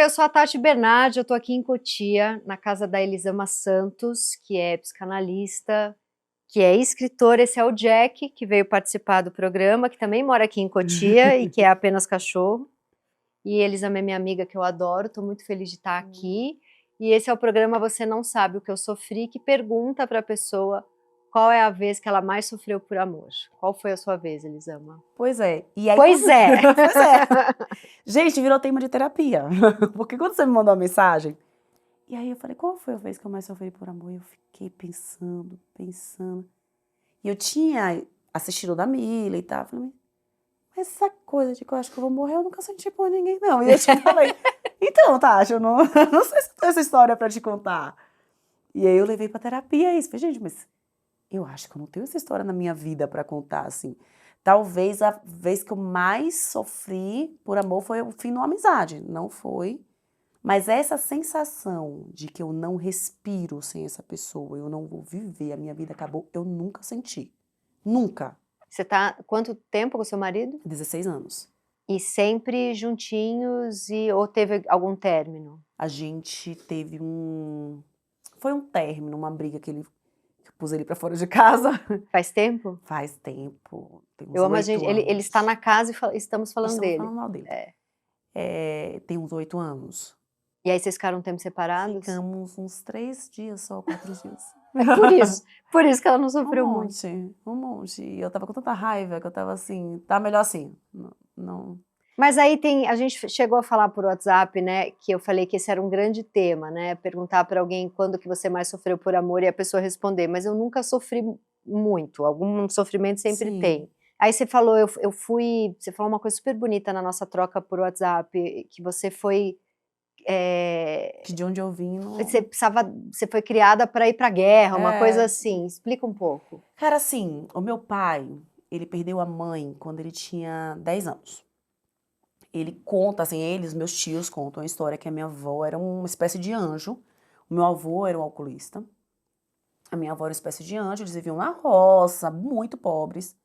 eu sou a Tati Bernardi, eu tô aqui em Cotia, na casa da Elisama Santos, que é psicanalista, que é escritora. Esse é o Jack, que veio participar do programa, que também mora aqui em Cotia e que é apenas cachorro. E Elisama é minha amiga, que eu adoro, tô muito feliz de estar aqui. E esse é o programa Você Não Sabe o que Eu Sofri, que pergunta pra pessoa qual é a vez que ela mais sofreu por amor. Qual foi a sua vez, Elisama? Pois é. E aí, Pois é! Pois é. Gente, virou tema de terapia. Porque quando você me mandou uma mensagem, e aí eu falei, qual foi a vez que eu mais sofri por amor? E eu fiquei pensando. E eu tinha assistido o da Mila e tal. Falei, mas essa coisa de que eu acho que eu vou morrer, eu nunca senti por ninguém, não. E eu te falei, então, Tati, eu não sei se eu tenho essa história pra te contar. E aí eu levei pra terapia isso. Falei, gente, mas eu acho que eu não tenho essa história na minha vida pra contar, assim. Talvez a vez que eu mais sofri por amor foi o fim de uma amizade. Não foi. Mas essa sensação de que eu não respiro sem essa pessoa, eu não vou viver, a minha vida acabou, eu nunca senti. Nunca. Você tá quanto tempo com seu marido? 16 anos. E sempre juntinhos ou teve algum término? A gente teve foi um término, uma briga que eu pus ele pra fora de casa. Faz tempo? Faz tempo. Tem uns Eu amo a 8 gente. anos. Ele está na casa e estamos falando dele. Estamos falando mal dele. Tem uns 8 anos. E aí vocês ficaram um tempo separados? Ficamos uns 3 dias só, 4 dias. Por isso que ela não sofreu muito. Um monte. E eu tava com tanta raiva que eu tava assim, tá melhor assim. Não. Mas aí a gente chegou a falar por WhatsApp, né, que eu falei que esse era um grande tema, né, perguntar para alguém quando que você mais sofreu por amor e a pessoa responder, mas eu nunca sofri muito, algum sofrimento sempre Sim. tem. Aí você falou, você falou uma coisa super bonita na nossa troca por WhatsApp, que você foi... Que de onde eu vim... Você foi criada para ir pra guerra, uma coisa assim, explica um pouco. Cara, assim, o meu pai, ele perdeu a mãe quando ele tinha 10 anos. Ele conta, assim, meus tios contam a história que a minha avó era uma espécie de anjo, o meu avô era um alcoolista, a minha avó era uma espécie de anjo, eles viviam na roça, muito pobres.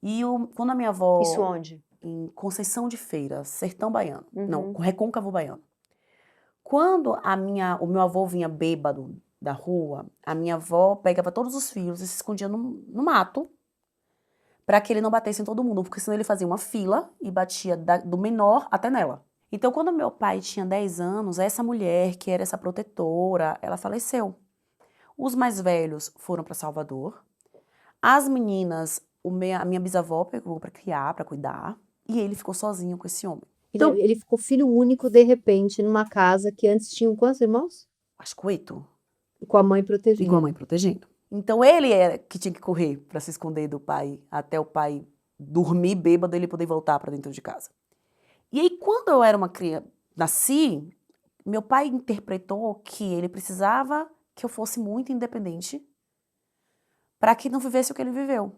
E quando a minha avó... Isso onde? Em Conceição de Feira, sertão baiano. Uhum. Não, Recôncavo baiano. Quando o meu avô vinha bêbado da rua, a minha avó pegava todos os filhos e se escondia no mato para que ele não batesse em todo mundo, porque senão ele fazia uma fila e batia do menor até nela. Então, quando meu pai tinha 10 anos, essa mulher, que era essa protetora, ela faleceu. Os mais velhos foram para Salvador. As meninas, a minha bisavó pegou para criar, para cuidar, e ele ficou sozinho com esse homem. Então, ele ficou filho único, de repente, numa casa que antes tinham quantos irmãos? Acho que 8. E com a mãe protegendo. E com a mãe protegendo. Então ele era que tinha que correr para se esconder do pai, até o pai dormir bêbado e ele poder voltar para dentro de casa. E aí quando eu era uma criança, nasci, meu pai interpretou que ele precisava que eu fosse muito independente para que não vivesse o que ele viveu.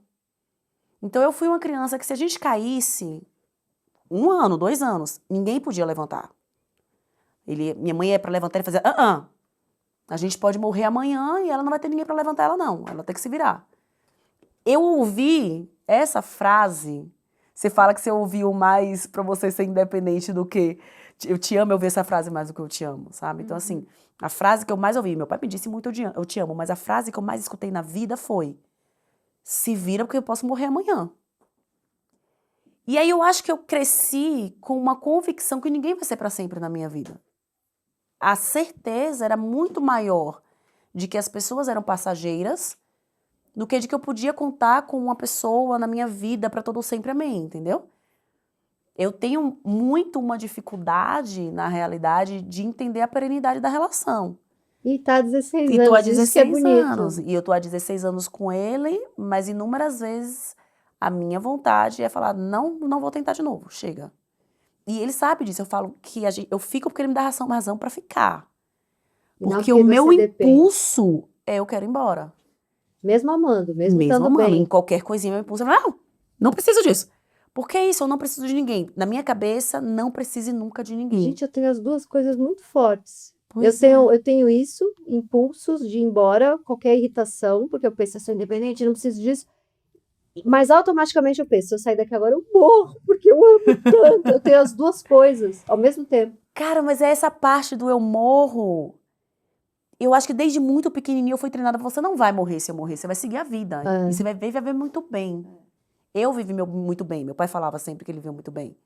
Então eu fui uma criança que se a gente caísse 1 ano, 2 anos, ninguém podia levantar. Minha mãe ia para levantar e fazia a gente pode morrer amanhã e ela não vai ter ninguém para levantar ela, não. Ela tem que se virar. Eu ouvi essa frase. Você fala que você ouviu mais para você ser independente do que eu te amo, eu ouvi essa frase mais do que eu te amo, sabe? Então, assim, a frase que eu mais ouvi, meu pai me disse muito eu te amo, mas a frase que eu mais escutei na vida foi: se vira porque eu posso morrer amanhã. E aí eu acho que eu cresci com uma convicção que ninguém vai ser para sempre na minha vida. A certeza era muito maior de que as pessoas eram passageiras do que de que eu podia contar com uma pessoa na minha vida para todo sempre, amém, entendeu? Eu tenho muito uma dificuldade, na realidade, de entender a perenidade da relação. E tá há 16 anos, E tô há isso que é 16 bonito. anos. E eu tô há 16 anos com ele, mas inúmeras vezes a minha vontade é falar, não vou tentar de novo, chega. E ele sabe disso, eu falo que eu fico porque ele me dá razão pra ficar. Porque o meu impulso é eu quero ir embora. Mesmo amando, mesmo estando amando. bem. Em qualquer coisinha, meu impulso é, não preciso disso. Porque é isso, eu não preciso de ninguém. Na minha cabeça, não precise nunca de ninguém. Gente, eu tenho as duas coisas muito fortes. Pois eu tenho isso, impulsos de ir embora, qualquer irritação, porque eu penso, eu sou independente, não preciso disso. Mas automaticamente eu penso, se eu sair daqui agora eu morro, porque eu amo tanto. Eu tenho as duas coisas ao mesmo tempo. Cara, mas é essa parte do eu morro. Eu acho que desde muito pequenininho eu fui treinada, você não vai morrer se eu morrer, você vai seguir a vida. Ah. E você vai viver muito bem. Eu vivi muito bem, meu pai falava sempre que ele viveu muito bem.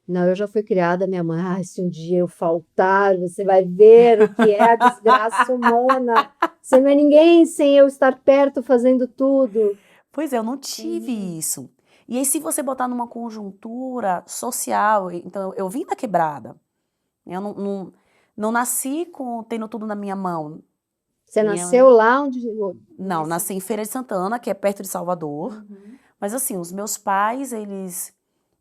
Não, eu já fui criada, minha mãe, se um dia eu faltar, você vai ver o que é a desgraça humana. Você não é ninguém sem eu estar perto fazendo tudo. Pois é, eu não tive isso. E aí, se você botar numa conjuntura social, então eu vim da quebrada. Eu não nasci tendo tudo na minha mão. Você nasceu lá onde... Não, nasci em Feira de Santana, que é perto de Salvador. Mas assim, os meus pais, eles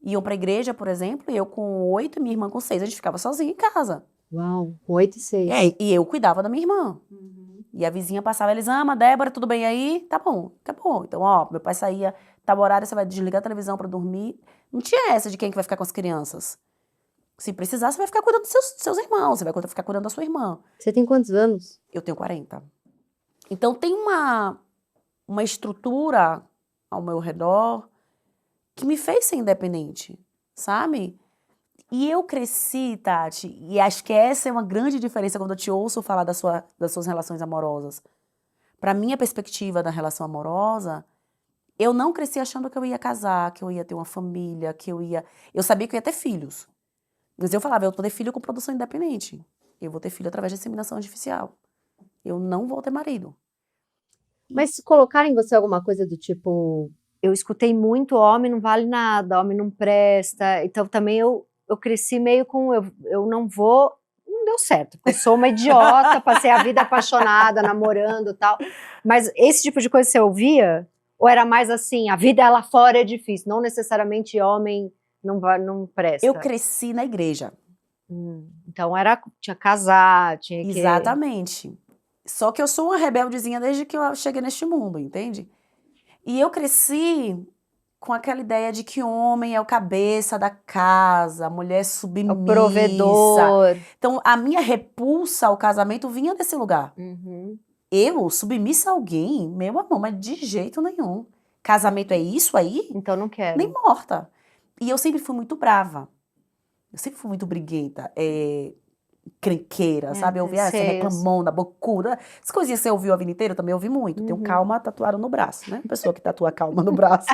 iam pra igreja, por exemplo, e eu com 8 e minha irmã com 6, a gente ficava sozinha em casa. Uau, 8 e 6. E eu cuidava da minha irmã. E a vizinha passava, eles, Débora, tudo bem aí? Tá bom, acabou. Então, meu pai saía, tá o horário, você vai desligar a televisão pra dormir. Não tinha essa de quem que vai ficar com as crianças. Se precisar, você vai ficar cuidando dos seus irmãos, você vai ficar cuidando da sua irmã. Você tem quantos anos? Eu tenho 40. Então, tem uma estrutura ao meu redor que me fez ser independente, sabe? E eu cresci, Tati, e acho que essa é uma grande diferença quando eu te ouço falar das suas relações amorosas. Pra minha perspectiva da relação amorosa, eu não cresci achando que eu ia casar, que eu ia ter uma família, Eu sabia que eu ia ter filhos. Mas eu falava, eu vou ter filho com produção independente. Eu vou ter filho através de inseminação artificial. Eu não vou ter marido. Mas se colocarem em você alguma coisa do tipo... Eu escutei muito, homem não vale nada, homem não presta. Então também eu cresci meio com... Eu não vou... Não deu certo, porque eu sou uma idiota, passei a vida apaixonada, namorando e tal. Mas esse tipo de coisa você ouvia? Ou era mais assim, a vida lá fora é difícil, não necessariamente homem não presta? Eu cresci na igreja. Então tinha que casar, tinha que... Exatamente. Só que eu sou uma rebeldezinha desde que eu cheguei neste mundo, entende? E eu cresci com aquela ideia de que homem é o cabeça da casa, a mulher submissa. O provedor. Então, a minha repulsa ao casamento vinha desse lugar. Eu, submissa a alguém, meu amor, mas de jeito nenhum. Casamento é isso aí? Então não quero. Nem morta. E eu sempre fui muito brava. Eu sempre fui muito briguenta, crenqueira, sabe? Eu ouvia essa reclamona, bocuda. As coisinhas que você ouviu a vida inteira, eu também ouvi muito. Tem um calma tatuado no braço, né? Pessoa que tatua calma no braço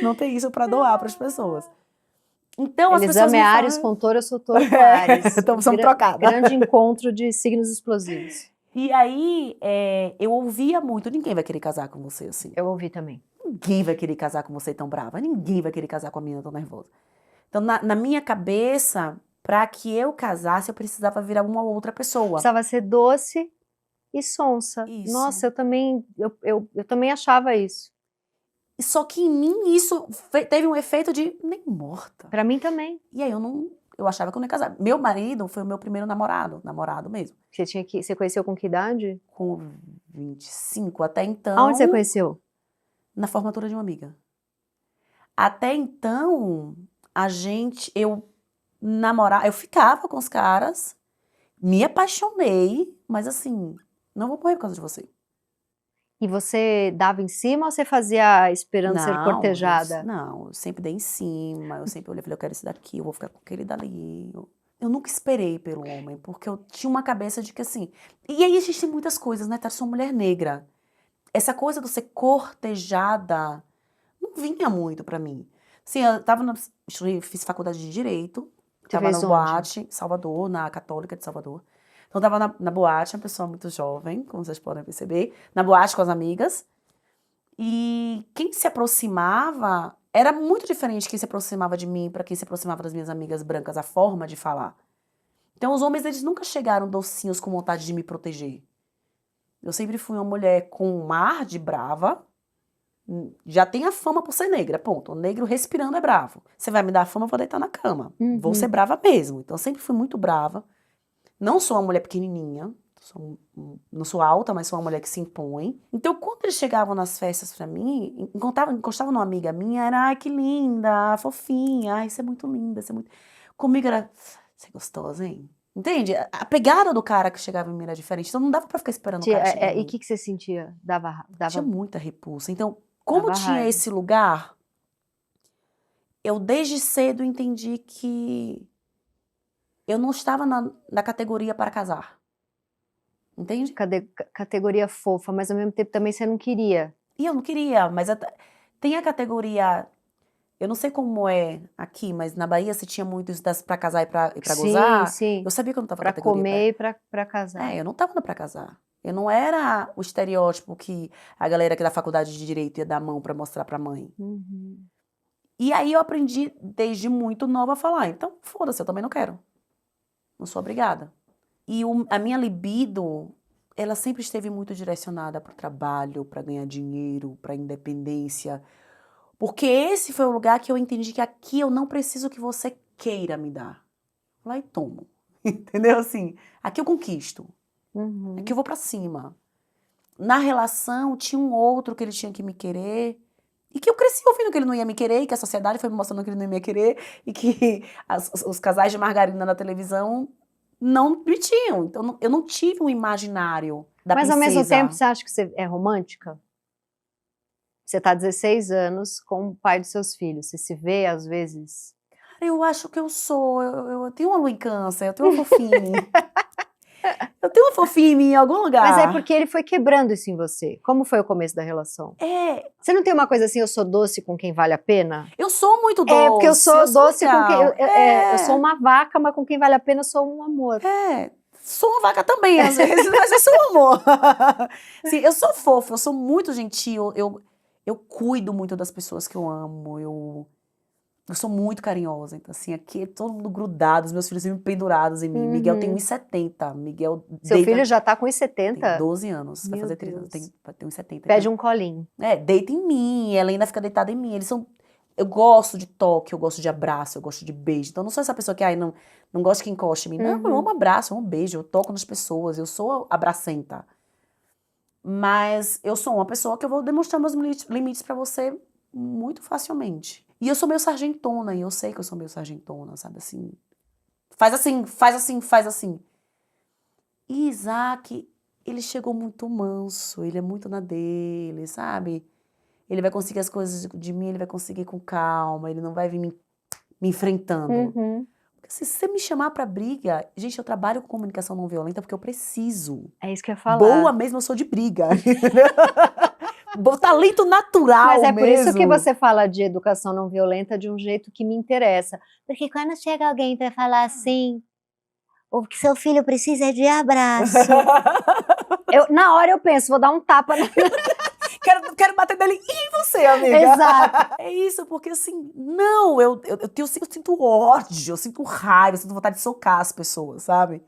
não tem isso pra doar pras pessoas. Então, Eles amam Ares com touro, eu sou touro com Ares. Então, somos trocadas. Grande encontro de signos explosivos. E aí, eu ouvia muito, ninguém vai querer casar com você assim. Eu ouvi também. Ninguém vai querer casar com você tão brava, ninguém vai querer casar com a menina tão nervosa. Então, na minha cabeça, para que eu casasse, eu precisava virar uma outra pessoa. Precisava ser doce e sonsa. Isso. Nossa, eu também achava isso. Só que em mim isso teve um efeito de nem morta. Para mim também. E aí eu achava que eu não ia casar. Meu marido foi o meu primeiro namorado mesmo. Você conheceu com que idade? Com 25, até então. Aonde você conheceu? Na formatura de uma amiga. Até então, eu ficava com os caras, me apaixonei, mas assim, não vou morrer por causa de você. E você dava em cima ou você fazia esperando ser cortejada? Eu sempre dei em cima, eu sempre olhei e falei, eu quero esse daqui, eu vou ficar com aquele dali. Eu nunca esperei pelo homem, porque eu tinha uma cabeça de que assim... E aí existem muitas coisas, né, tá? Eu sou uma mulher negra. Essa coisa de ser cortejada não vinha muito pra mim. Assim, fiz faculdade de Direito, tava na boate, Salvador, na Católica de Salvador. Então, eu tava na boate, uma pessoa muito jovem, como vocês podem perceber, na boate com as amigas. E quem se aproximava era muito diferente quem se aproximava de mim para quem se aproximava das minhas amigas brancas, a forma de falar. Então, os homens, eles nunca chegaram docinhos com vontade de me proteger. Eu sempre fui uma mulher com um ar de brava. Já tem a fama por ser negra, ponto. O negro respirando é bravo. Você vai me dar a fama, eu vou deitar na cama. Vou ser brava mesmo. Então, eu sempre fui muito brava. Não sou uma mulher pequenininha, não sou alta, mas sou uma mulher que se impõe. Então, quando eles chegavam nas festas pra mim, encostavam numa amiga minha, era, ai, que linda, fofinha, ai, você é muito linda, você é muito... Comigo era, você é gostosa, hein? Entende? A pegada do cara que chegava em mim era diferente, então não dava pra ficar esperando o cara chegar. E o que você sentia? Tinha muita repulsa. Então, como tinha esse lugar, eu desde cedo entendi que eu não estava na categoria para casar. Entende? Categoria fofa, mas ao mesmo tempo também você não queria. E eu não queria, mas tem a categoria. Eu não sei como é aqui, mas na Bahia se tinha muito isso das pra casar e pra Sim, gozar. sim. Eu sabia que eu não tava na Pra categoria comer e pra casar. eu não tava pra casar. Eu não era o estereótipo que a galera aqui da faculdade de Direito ia dar a mão pra mostrar pra mãe. Uhum. E aí eu aprendi desde muito nova a falar, então foda-se, eu também não quero. Não sou obrigada. E a minha libido, ela sempre esteve muito direcionada pro trabalho, pra ganhar dinheiro, pra independência. Porque esse foi o lugar que eu entendi que aqui eu não preciso que você queira me dar. Lá e tomo. Entendeu? Assim, aqui eu conquisto. Uhum. Aqui eu vou pra cima. Na relação, tinha um outro que ele tinha que me querer. E que eu cresci ouvindo que ele não ia me querer, e que a sociedade foi me mostrando que ele não ia me querer, e que os casais de margarina na televisão não me tinham. Então eu não tive um imaginário da Mas ao mesmo tempo, princesa. você acha que você é romântica? Você tá há 16 anos com o pai dos seus filhos. Você se vê, às vezes? Eu acho que eu sou. Eu tenho uma lua em câncer, eu tenho uma fofinha. Eu tenho uma fofinha em mim em algum lugar. Mas é porque ele foi quebrando isso em você. Como foi o começo da relação? Você não tem uma coisa assim, eu sou doce com quem vale a pena? Eu sou muito doce. É, porque eu sou doce com quem... legal. Eu sou uma vaca, mas com quem vale a pena eu sou um amor. Sou uma vaca também, às vezes, mas eu sou um amor. Sim, eu sou fofa, eu sou muito gentil, eu cuido muito das pessoas que eu amo, eu sou muito carinhosa. Então, assim, aqui é todo mundo grudado, os meus filhos sempre pendurados em mim. Miguel tem 1,70. Miguel Seu deita... filho já tá com Tem 70? 12 anos, vai Meu fazer 30, Deus. tem 1,70. Pede um colinho. Deita em mim, ela ainda fica deitada em mim. Eles são... Eu gosto de toque, eu gosto de abraço, eu gosto de beijo. Então, eu não sou essa pessoa que, não gosta que encoste em mim. Não, eu amo abraço, eu amo beijo, eu toco nas pessoas, eu sou abracenta. Mas eu sou uma pessoa que eu vou demonstrar meus limites pra você muito facilmente. E eu sou meio sargentona, e eu sei que eu sou meio sargentona, sabe assim? Faz assim, faz assim, faz assim. E Isaac, ele chegou muito manso, ele é muito na dele, sabe? Ele vai conseguir as coisas de mim, ele vai conseguir com calma, ele não vai vir me enfrentando. Porque se você me chamar pra briga, gente, eu trabalho com comunicação não violenta porque eu preciso. É isso que eu ia falar. Boa mesmo, eu sou de briga. Talento natural Mas é mesmo. por isso que você fala de educação não violenta de um jeito que me interessa. Porque quando chega alguém para falar assim, o que seu filho precisa é de abraço. Na hora eu penso, vou dar um tapa na... Quero bater dele em você, amiga. Exato. É isso, porque assim, não, eu sinto ódio, eu sinto raiva, eu sinto vontade de socar as pessoas, sabe?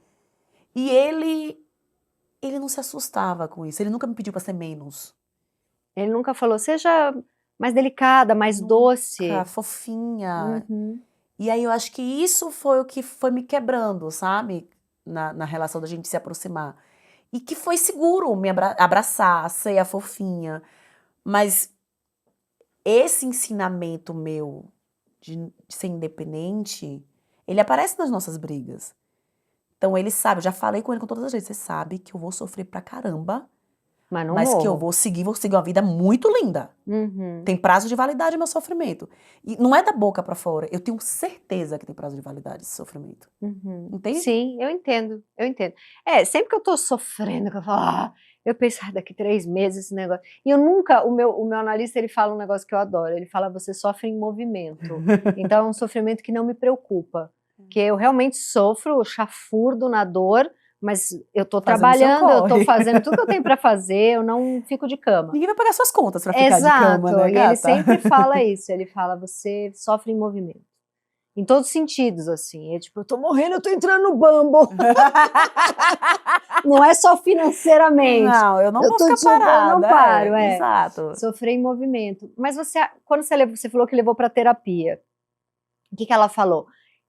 E ele não se assustava com isso, ele nunca me pediu pra ser menos. Ele nunca falou, seja mais delicada, mais doce. Fofinha. E aí eu acho que isso foi o que foi me quebrando, sabe? Na relação da gente se aproximar. E que foi seguro me abraçar, ser a fofinha. Mas esse ensinamento meu de ser independente, ele aparece nas nossas brigas. Então ele sabe, eu já falei com ele com todas as vezes, você sabe que eu vou sofrer pra caramba, mas que eu vou seguir uma vida muito linda. Tem prazo de validade meu sofrimento. E não é da boca pra fora, eu tenho certeza que tem prazo de validade esse sofrimento. Entende? Sim, eu entendo. Sempre que eu tô sofrendo, que eu falo, eu penso, daqui 3 meses esse negócio. E eu nunca, o meu analista, ele fala um negócio que eu adoro, ele fala, você sofre em movimento. Então é um sofrimento que não me preocupa. Porque eu realmente sofro, chafurdo na dor, mas eu tô trabalhando, eu tô fazendo tudo que eu tenho pra fazer, eu não fico de cama. Ninguém vai pagar suas contas pra ficar de cama, né, Exato, e gata? ele sempre fala isso, ele fala, você sofre em movimento. Em todos os sentidos, assim. É tipo, eu tô morrendo, eu tô entrando no Bumble. Não é só financeiramente. Não, eu não vou ficar parada. Eu não paro, Exato. Sofrer em movimento. Mas quando você falou que levou pra terapia, o que ela falou?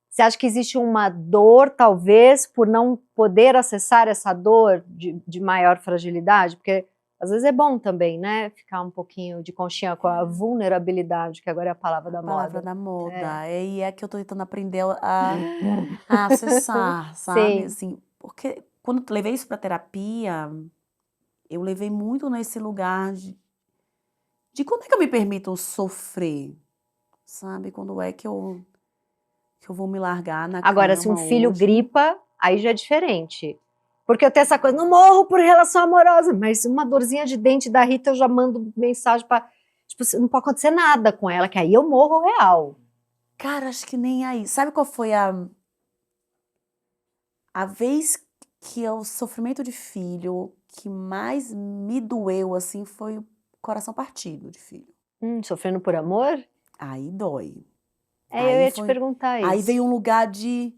Você acha que existe uma dor, talvez, por não poder acessar essa dor de maior fragilidade? Porque às vezes é bom também, né? Ficar um pouquinho de conchinha com a vulnerabilidade, que agora é a palavra da moda. A palavra da moda. E é que eu tô tentando aprender a acessar, sabe? Assim, porque quando eu levei isso pra terapia, eu levei muito nesse lugar de quando é que eu me permito sofrer, sabe? Quando é que eu que eu vou me largar na Agora, cama se um filho hoje. gripa, aí já é diferente. Porque eu tenho essa coisa, não morro por relação amorosa, mas uma dorzinha de dente da Rita, eu já mando mensagem pra... Tipo, não pode acontecer nada com ela, que aí eu morro real. Cara, acho que nem aí. Sabe qual foi a vez que o sofrimento de filho que mais me doeu, assim, foi o coração partido de filho. Sofrendo por amor? Aí dói. Eu Aí ia te foi. perguntar Aí isso. veio um lugar de.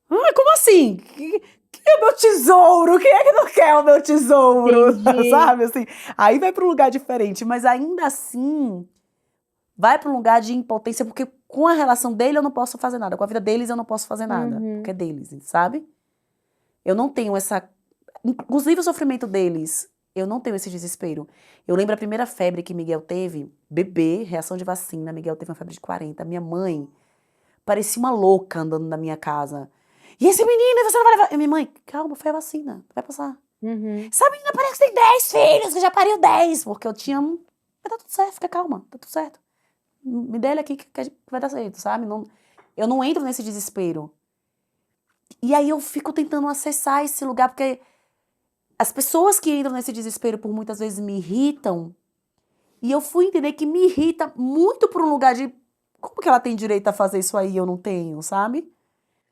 Ah, como assim? Que é meu tesouro? Quem é que não quer o meu tesouro? Entendi. Sabe assim? Aí vai para um lugar diferente, mas ainda assim vai para um lugar de impotência, porque com a relação dele eu não posso fazer nada, com a vida deles eu não posso fazer nada, porque é deles, sabe? Eu não tenho essa. Inclusive o sofrimento deles, eu não tenho esse desespero. Eu lembro a primeira febre que Miguel teve, bebê, reação de vacina, Miguel teve uma febre de 40. Minha mãe parecia uma louca andando na minha casa. E esse menino, você não vai levar. Minha mãe, calma, foi a vacina, vai passar. Essa menina parece que tem 10 filhos, que já pariu 10, porque eu tinha. Mas tá tudo certo, fica calma, tá tudo certo. Me dê ele aqui que vai dar certo, sabe? Não, eu não entro nesse desespero. E aí eu fico tentando acessar esse lugar, porque as pessoas que entram nesse desespero por muitas vezes me irritam. E eu fui entender que me irrita muito por um lugar de como que ela tem direito a fazer isso aí e eu não tenho, sabe?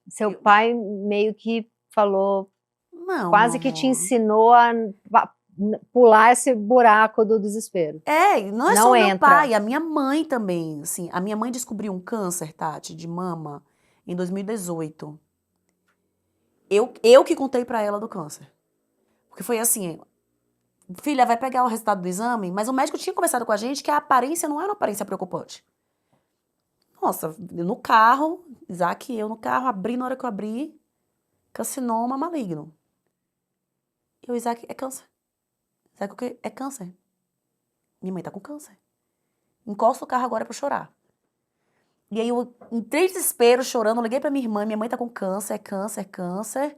Seu pai meio que falou, Não, meu quase que te amor. ensinou a pular esse buraco do desespero. É, e não é só Não o meu entra. pai, a minha mãe também, assim. A minha mãe descobriu um câncer, Tati, de mama, em 2018. Eu que contei pra ela do câncer. Porque foi assim, filha, vai pegar o resultado do exame, mas o médico tinha conversado com a gente que a aparência não era uma aparência preocupante. Nossa, no carro, Isaac e eu no carro, abri na hora que eu abri, carcinoma maligno. E o Isaac, é câncer. Isaac, o quê? É câncer. Minha mãe tá com câncer. Encosta o carro agora pra eu chorar. E aí eu entrei em desespero, chorando, liguei pra minha mãe tá com câncer, é câncer, é câncer.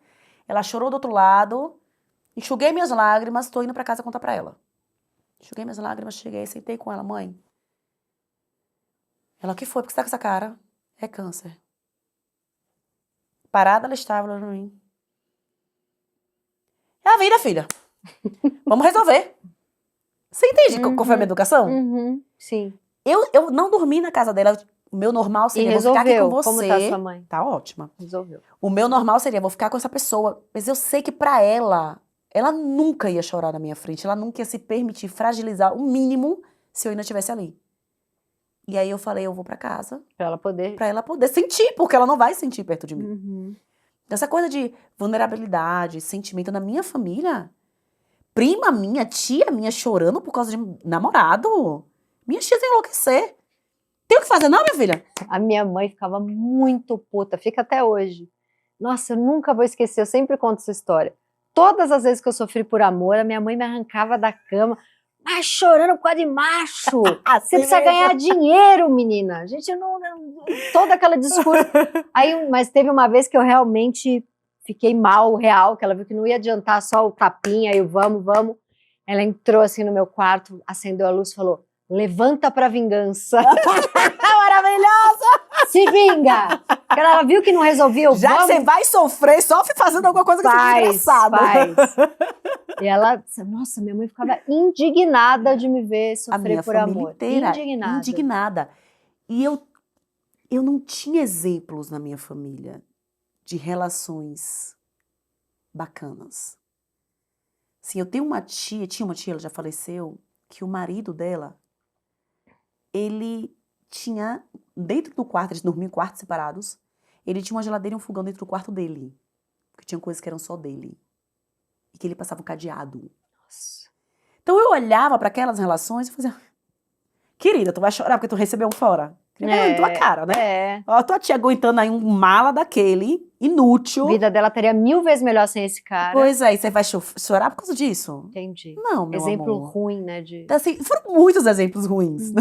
Ela chorou do outro lado, enxuguei minhas lágrimas, tô indo pra casa contar pra ela. Enxuguei minhas lágrimas, cheguei, sentei com ela, mãe. Ela, o que foi? Por que você tá com essa cara? É câncer. Parada ela estava olhando pra mim. É a vida, filha. Vamos resolver. Você entende qual foi a minha educação? Sim. Eu não dormi na casa dela. O meu normal E seria, vou ficar aqui com resolveu. você. Como tá sua mãe? Tá ótima. Resolveu. O meu normal seria, vou ficar com essa pessoa. Mas eu sei que pra ela nunca ia chorar na minha frente. Ela nunca ia se permitir fragilizar o mínimo se eu ainda estivesse ali. E aí eu falei, eu vou pra casa. Pra ela Pra ela poder sentir, porque ela não vai sentir perto de mim. Uhum. Essa coisa de vulnerabilidade, sentimento na minha família. Prima minha, tia minha chorando por causa de namorado. Minha tia tem que enlouquecer. Tem o que fazer não, minha filha? A minha mãe ficava muito puta, fica até hoje. Nossa, eu nunca vou esquecer, eu sempre conto essa história. Todas as vezes que eu sofri por amor, a minha mãe me arrancava da cama, mas chorando por causa de macho. Você precisa ganhar dinheiro, menina. A gente todo aquele discurso. Aí, mas teve uma vez que eu realmente fiquei mal, real, que ela viu que não ia adiantar só o tapinha e o vamos, vamos. Ela entrou assim no meu quarto, acendeu a luz e falou: levanta pra vingança. Maravilhosa! Se vinga! Porque ela viu que não resolvia o Já que você vai sofrer, sofre fazendo alguma coisa que seja engraçada. Faz. E ela, nossa, minha mãe ficava indignada de me ver A minha sofrer por família amor. inteira, Indignada. indignada. E eu não tinha exemplos na minha família de relações bacanas. Assim, eu tenho uma tia, ela já faleceu, que o marido dela, ele tinha, dentro do quarto, eles dormiam em quartos separados, ele tinha uma geladeira e um fogão dentro do quarto dele. Porque tinha coisas que eram só dele. E que ele passava um cadeado. Nossa. Então eu olhava para aquelas relações e fazia, querida, tu vai chorar porque tu recebeu um fora. Em tua cara, né? É. Ó, tua tia aguentando aí um mala daquele, inútil. A vida dela teria 1000 vezes melhor sem esse cara. Pois é, e você vai chorar por causa disso? Entendi. Não, meu Exemplo amor. ruim, né? Então, assim, foram muitos exemplos ruins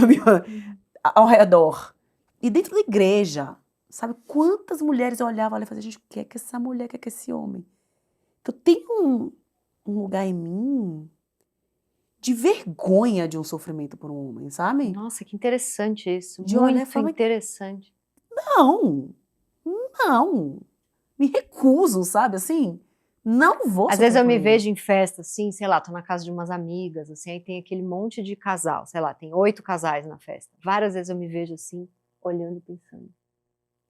ao redor. E dentro da igreja, sabe? Quantas mulheres eu olhava e falei, gente, o que é que essa mulher quer que esse homem? Então tem um lugar em mim de vergonha de um sofrimento por um homem, sabe? Nossa, que interessante isso. De olhar e Muito falar, interessante. não, Não, me recuso, sabe, assim, não vou Às sofrer vezes eu com me ele. vejo em festa, assim, sei lá, tô na casa de umas amigas, assim, aí tem aquele monte de casal, sei lá, tem 8 casais na festa. Várias vezes eu me vejo assim, olhando e pensando,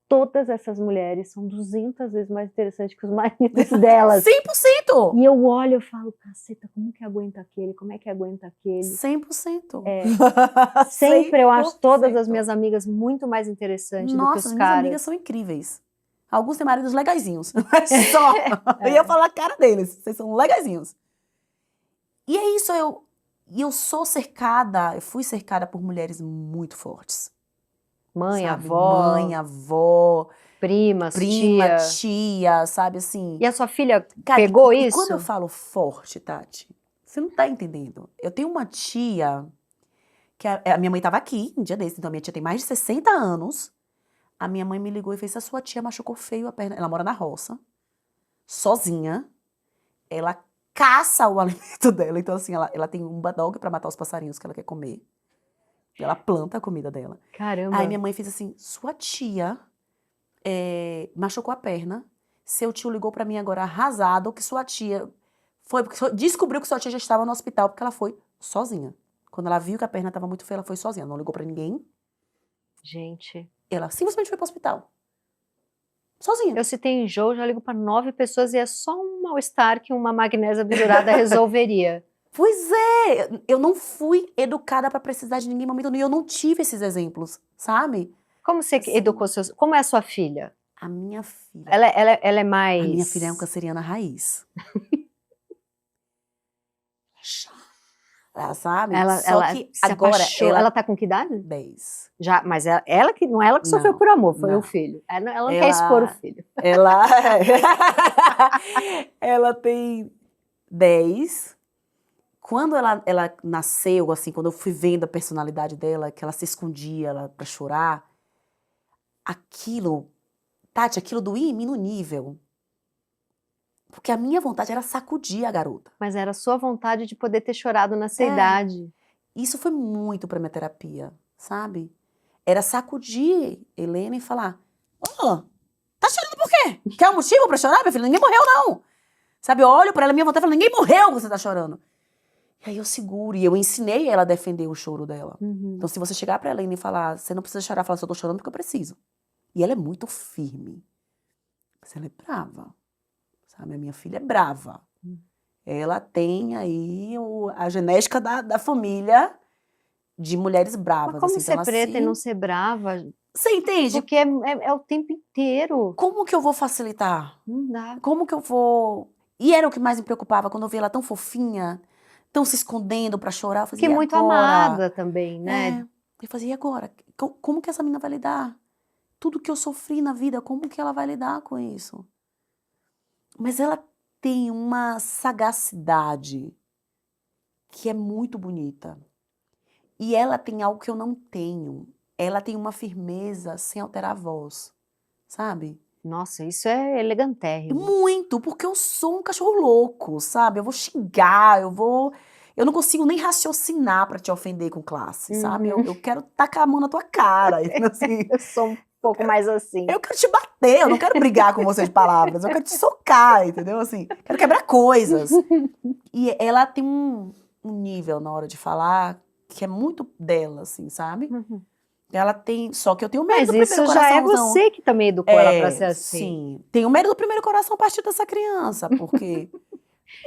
todas essas mulheres são 200 vezes mais interessantes que os maridos delas. 100%! E eu olho e falo, caceta, como que aguenta aquele? Como é que aguenta aquele? 100%. É, sempre eu acho todas as 100%. minhas amigas muito mais interessantes do que Nossa, os as minhas amigas caras. são incríveis. Alguns têm maridos legaizinhos, mas só. Eu ia falar a cara deles, vocês são legaizinhos. E é isso, eu fui cercada por mulheres muito fortes, Mãe, sabe? avó, Mãe, avó, primas, prima, tia. cia, sabe assim? E a sua filha Cara, pegou e quando eu isso? falo forte, Tati, você não tá entendendo. Eu tenho uma tia, que a minha mãe tava aqui um dia desse, então a minha tia tem mais de 60 anos. A minha mãe me ligou e fez: a sua tia machucou feio a perna. Ela mora na roça, sozinha. Ela caça o alimento dela. Então, assim, ela tem um badog pra matar os passarinhos que ela quer comer. Ela planta a comida dela. Aí Caramba. minha mãe fez assim: sua tia machucou a perna. Seu tio ligou pra mim agora arrasado que sua tia descobriu que sua tia já estava no hospital porque ela foi sozinha. Quando ela viu que a perna estava muito feia, ela foi sozinha. Não ligou pra ninguém. Gente, Ela simplesmente foi pro hospital. Sozinha. eu se tem enjoo, já ligo para 9 pessoas e é só um mal-estar que uma magnésia abjurada resolveria. Pois é, eu não fui educada pra precisar de ninguém em momento nenhum. Eu não tive esses exemplos, sabe? Como você Assim, educou seus... Como é a sua filha? a minha filha. Ela é A minha filha é mais... uma canceriana raiz. Ela sabe? Só Ela que se agora apaixonou. Ela tá com que idade? 10. Já, mas ela que não é ela que sofreu Não, por amor, foi o não. filho. Ela não quer expor o filho. Ela, ela tem 10. Quando ela nasceu, assim, quando eu fui vendo a personalidade dela, que ela se escondia pra chorar, aquilo, Tati, aquilo doía em mim no nível. Porque a minha vontade era sacudir a garota. Mas era a sua vontade de poder ter chorado nessa É. idade. Isso foi muito pra minha terapia, sabe? Era sacudir Helena e falar: "Ô, tá chorando por quê? Quer um motivo pra chorar, minha filha? Ninguém morreu, não." Sabe, eu olho pra ela, minha vontade, e falo: "Ninguém morreu, você tá chorando." E aí eu seguro, e eu ensinei ela a defender o choro dela. Uhum. Então, se você chegar pra Helena e falar: "Você não precisa chorar", fala: "Eu tô chorando porque eu preciso." E ela é muito firme. Mas ela é brava, sabe? A minha filha é brava. Ela tem aí a genética da família de mulheres bravas. Mas como assim, ser então, preta e assim, não ser brava? você entende? Porque é o tempo inteiro. Como que eu vou facilitar? Não dá. Como que eu vou... E era o que mais me preocupava, quando eu via ela tão fofinha, tão se escondendo pra chorar, eu fazia: Que "E muito agora?" amada também, né? Eu fazia: "E agora? Como que essa menina vai lidar? Tudo que eu sofri na vida, como que ela vai lidar com isso?" Mas ela tem uma sagacidade que é muito bonita. E ela tem algo que eu não tenho. Ela tem uma firmeza sem alterar a voz, sabe? Nossa, isso é elegantérrimo. Muito, porque eu sou um cachorro louco, sabe? Eu vou xingar, eu não consigo nem raciocinar pra te ofender com classe, sabe? Eu quero tacar a mão na tua cara, assim. Eu sou um pouco mais assim. Eu quero te bater, eu não quero brigar com você de palavras, eu quero te socar, entendeu? Assim, quero quebrar coisas. E ela tem um nível na hora de falar que é muito dela, assim, sabe? Uhum. Ela tem, só que eu tenho medo Mas do primeiro isso já é coraçãozão. você que também educou ela pra ser assim. Sim. Tenho medo do primeiro coração a partir dessa criança, porque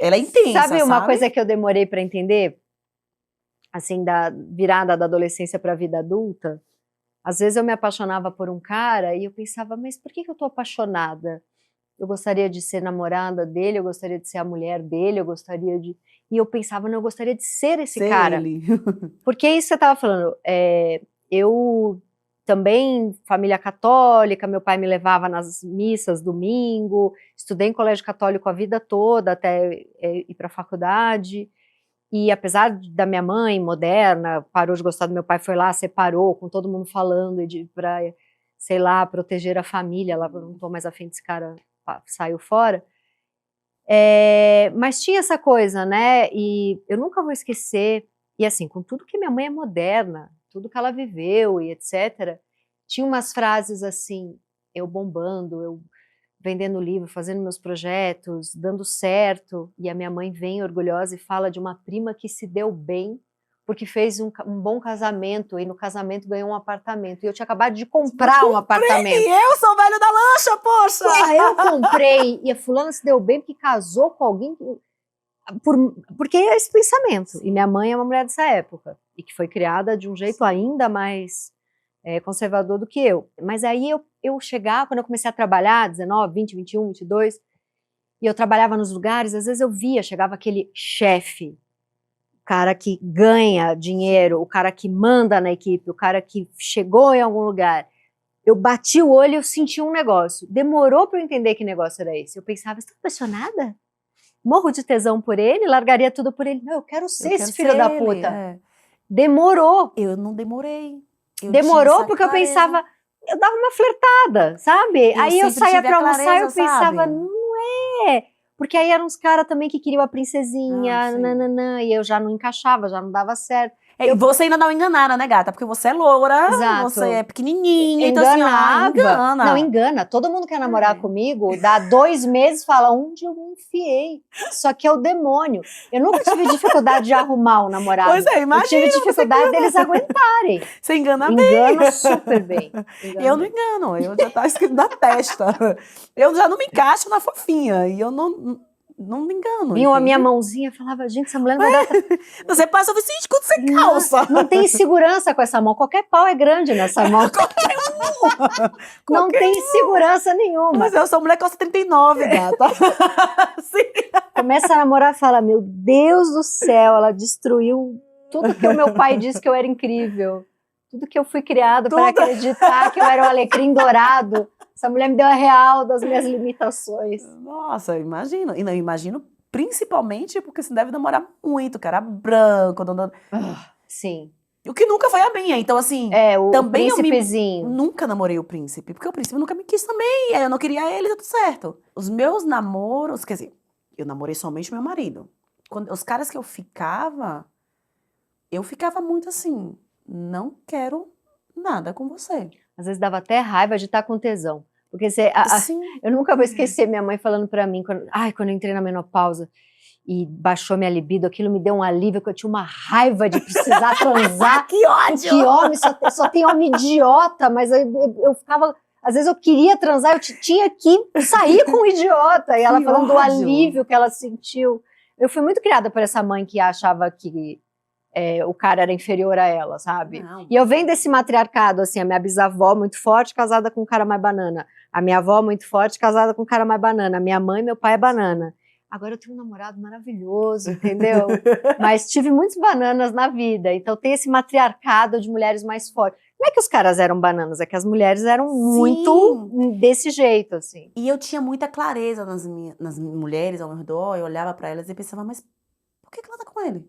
ela é intensa, Sabe uma sabe? coisa que eu demorei pra entender? Assim, da virada da adolescência pra vida adulta? Às vezes eu me apaixonava por um cara e eu pensava, mas por que eu tô apaixonada? Eu gostaria de ser namorada dele, eu gostaria de ser a mulher dele, eu gostaria de... E eu pensava, não, eu gostaria de ser esse Ser cara. ele. Porque é isso que você estava falando. Eu também, família católica, meu pai me levava nas missas domingo, estudei em colégio católico a vida toda, até ir para a faculdade. E apesar da minha mãe, moderna, parou de gostar do meu pai, foi lá, separou, com todo mundo falando para, sei lá, proteger a família, ela não estou mais afim desse cara, saiu fora. Mas tinha essa coisa, né? E eu nunca vou esquecer, e assim, com tudo que minha mãe é moderna, tudo que ela viveu e etc., tinha umas frases assim, eu bombando, eu vendendo livro, fazendo meus projetos, dando certo, e a minha mãe vem orgulhosa e fala de uma prima que se deu bem, porque fez um bom casamento, e no casamento ganhou um apartamento, e eu tinha acabado de comprar um apartamento. E eu sou o velho da lancha, poxa! Porra, eu comprei, e a fulana se deu bem porque casou com alguém, porque é esse pensamento, e minha mãe é uma mulher dessa época, e que foi criada de um jeito ainda mais conservador do que eu. Mas aí eu chegava, quando eu comecei a trabalhar, 19, 20, 21, 22, e eu trabalhava nos lugares, às vezes eu via, chegava aquele chefe, o cara que ganha dinheiro, o cara que manda na equipe, o cara que chegou em algum lugar. Eu bati o olho e eu senti um negócio. Demorou para eu entender que negócio era esse. Eu pensava, você tá apaixonada? Morro de tesão por ele, largaria tudo por ele. Não, eu quero ser esse filho da puta. Demorou. Eu não demorei. Demorou porque eu pensava, eu dava uma flertada, sabe? Aí eu saía pra almoçar e eu pensava, não é. Porque aí eram uns caras também que queriam a princesinha, nananã, e eu já não encaixava, já não dava certo. Você ainda não enganaram, né, gata? Porque você é loura, Exato. você é pequenininha, Enganava. então assim, engana. Não, engana. Todo mundo quer namorar comigo, dá 2 meses, fala, onde eu me enfiei? Isso aqui é o demônio. Eu nunca tive dificuldade de arrumar um namorado. Pois é, imagina. Eu tive dificuldade deles aguentarem. Você engana bem. Engana super bem. Eu não engano, eu já tá escrito na testa. Eu já não me encaixo na fofinha, e eu não me engano. Vinha a minha mãozinha e falava, gente, essa mulher não vai dar... Você passa o vestido quando você calça. Não tem segurança com essa mão. Qualquer pau é grande nessa mão. Qualquer um. Não tem segurança nenhuma. Mas eu sou mulher que calça 39, gata. Sim. Começa a namorar e fala, meu Deus do céu, ela destruiu tudo que o meu pai disse que eu era incrível. Tudo que eu fui criada para acreditar que eu era um alecrim dourado. Essa mulher me deu a real das minhas limitações. Nossa, imagino. E não, imagino principalmente porque você deve namorar muito, cara branco. Sim. O que nunca foi a minha. Então, assim, o também príncipezinho. Eu nunca namorei o príncipe. Porque o príncipe nunca me quis também. Eu não queria ele, tudo certo. Os meus namoros, quer dizer, eu namorei somente meu marido. Os caras que eu ficava muito assim, não quero nada com você. Às vezes dava até raiva de estar com tesão. Porque eu nunca vou esquecer minha mãe falando pra mim, quando eu entrei na menopausa e baixou minha libido, aquilo me deu um alívio, que eu tinha uma raiva de precisar transar. Que ódio! Que homem, só tem homem idiota, mas eu ficava... Às vezes eu queria transar, eu tinha que sair com um idiota. E ela falando do alívio que ela sentiu. Eu fui muito criada por essa mãe que achava que o cara era inferior a ela, sabe? Não. E eu venho desse matriarcado, assim, a minha bisavó muito forte, casada com um cara mais banana. A minha avó muito forte, casada com um cara mais banana. A minha mãe e meu pai é banana. Agora eu tenho um namorado maravilhoso, entendeu? Mas tive muitos bananas na vida, então tem esse matriarcado de mulheres mais fortes. Não é que os caras eram bananas, é que as mulheres eram muito desse jeito, assim. E eu tinha muita clareza nas mulheres ao meu redor, eu olhava pra elas e pensava, mas por que ela tá com ele?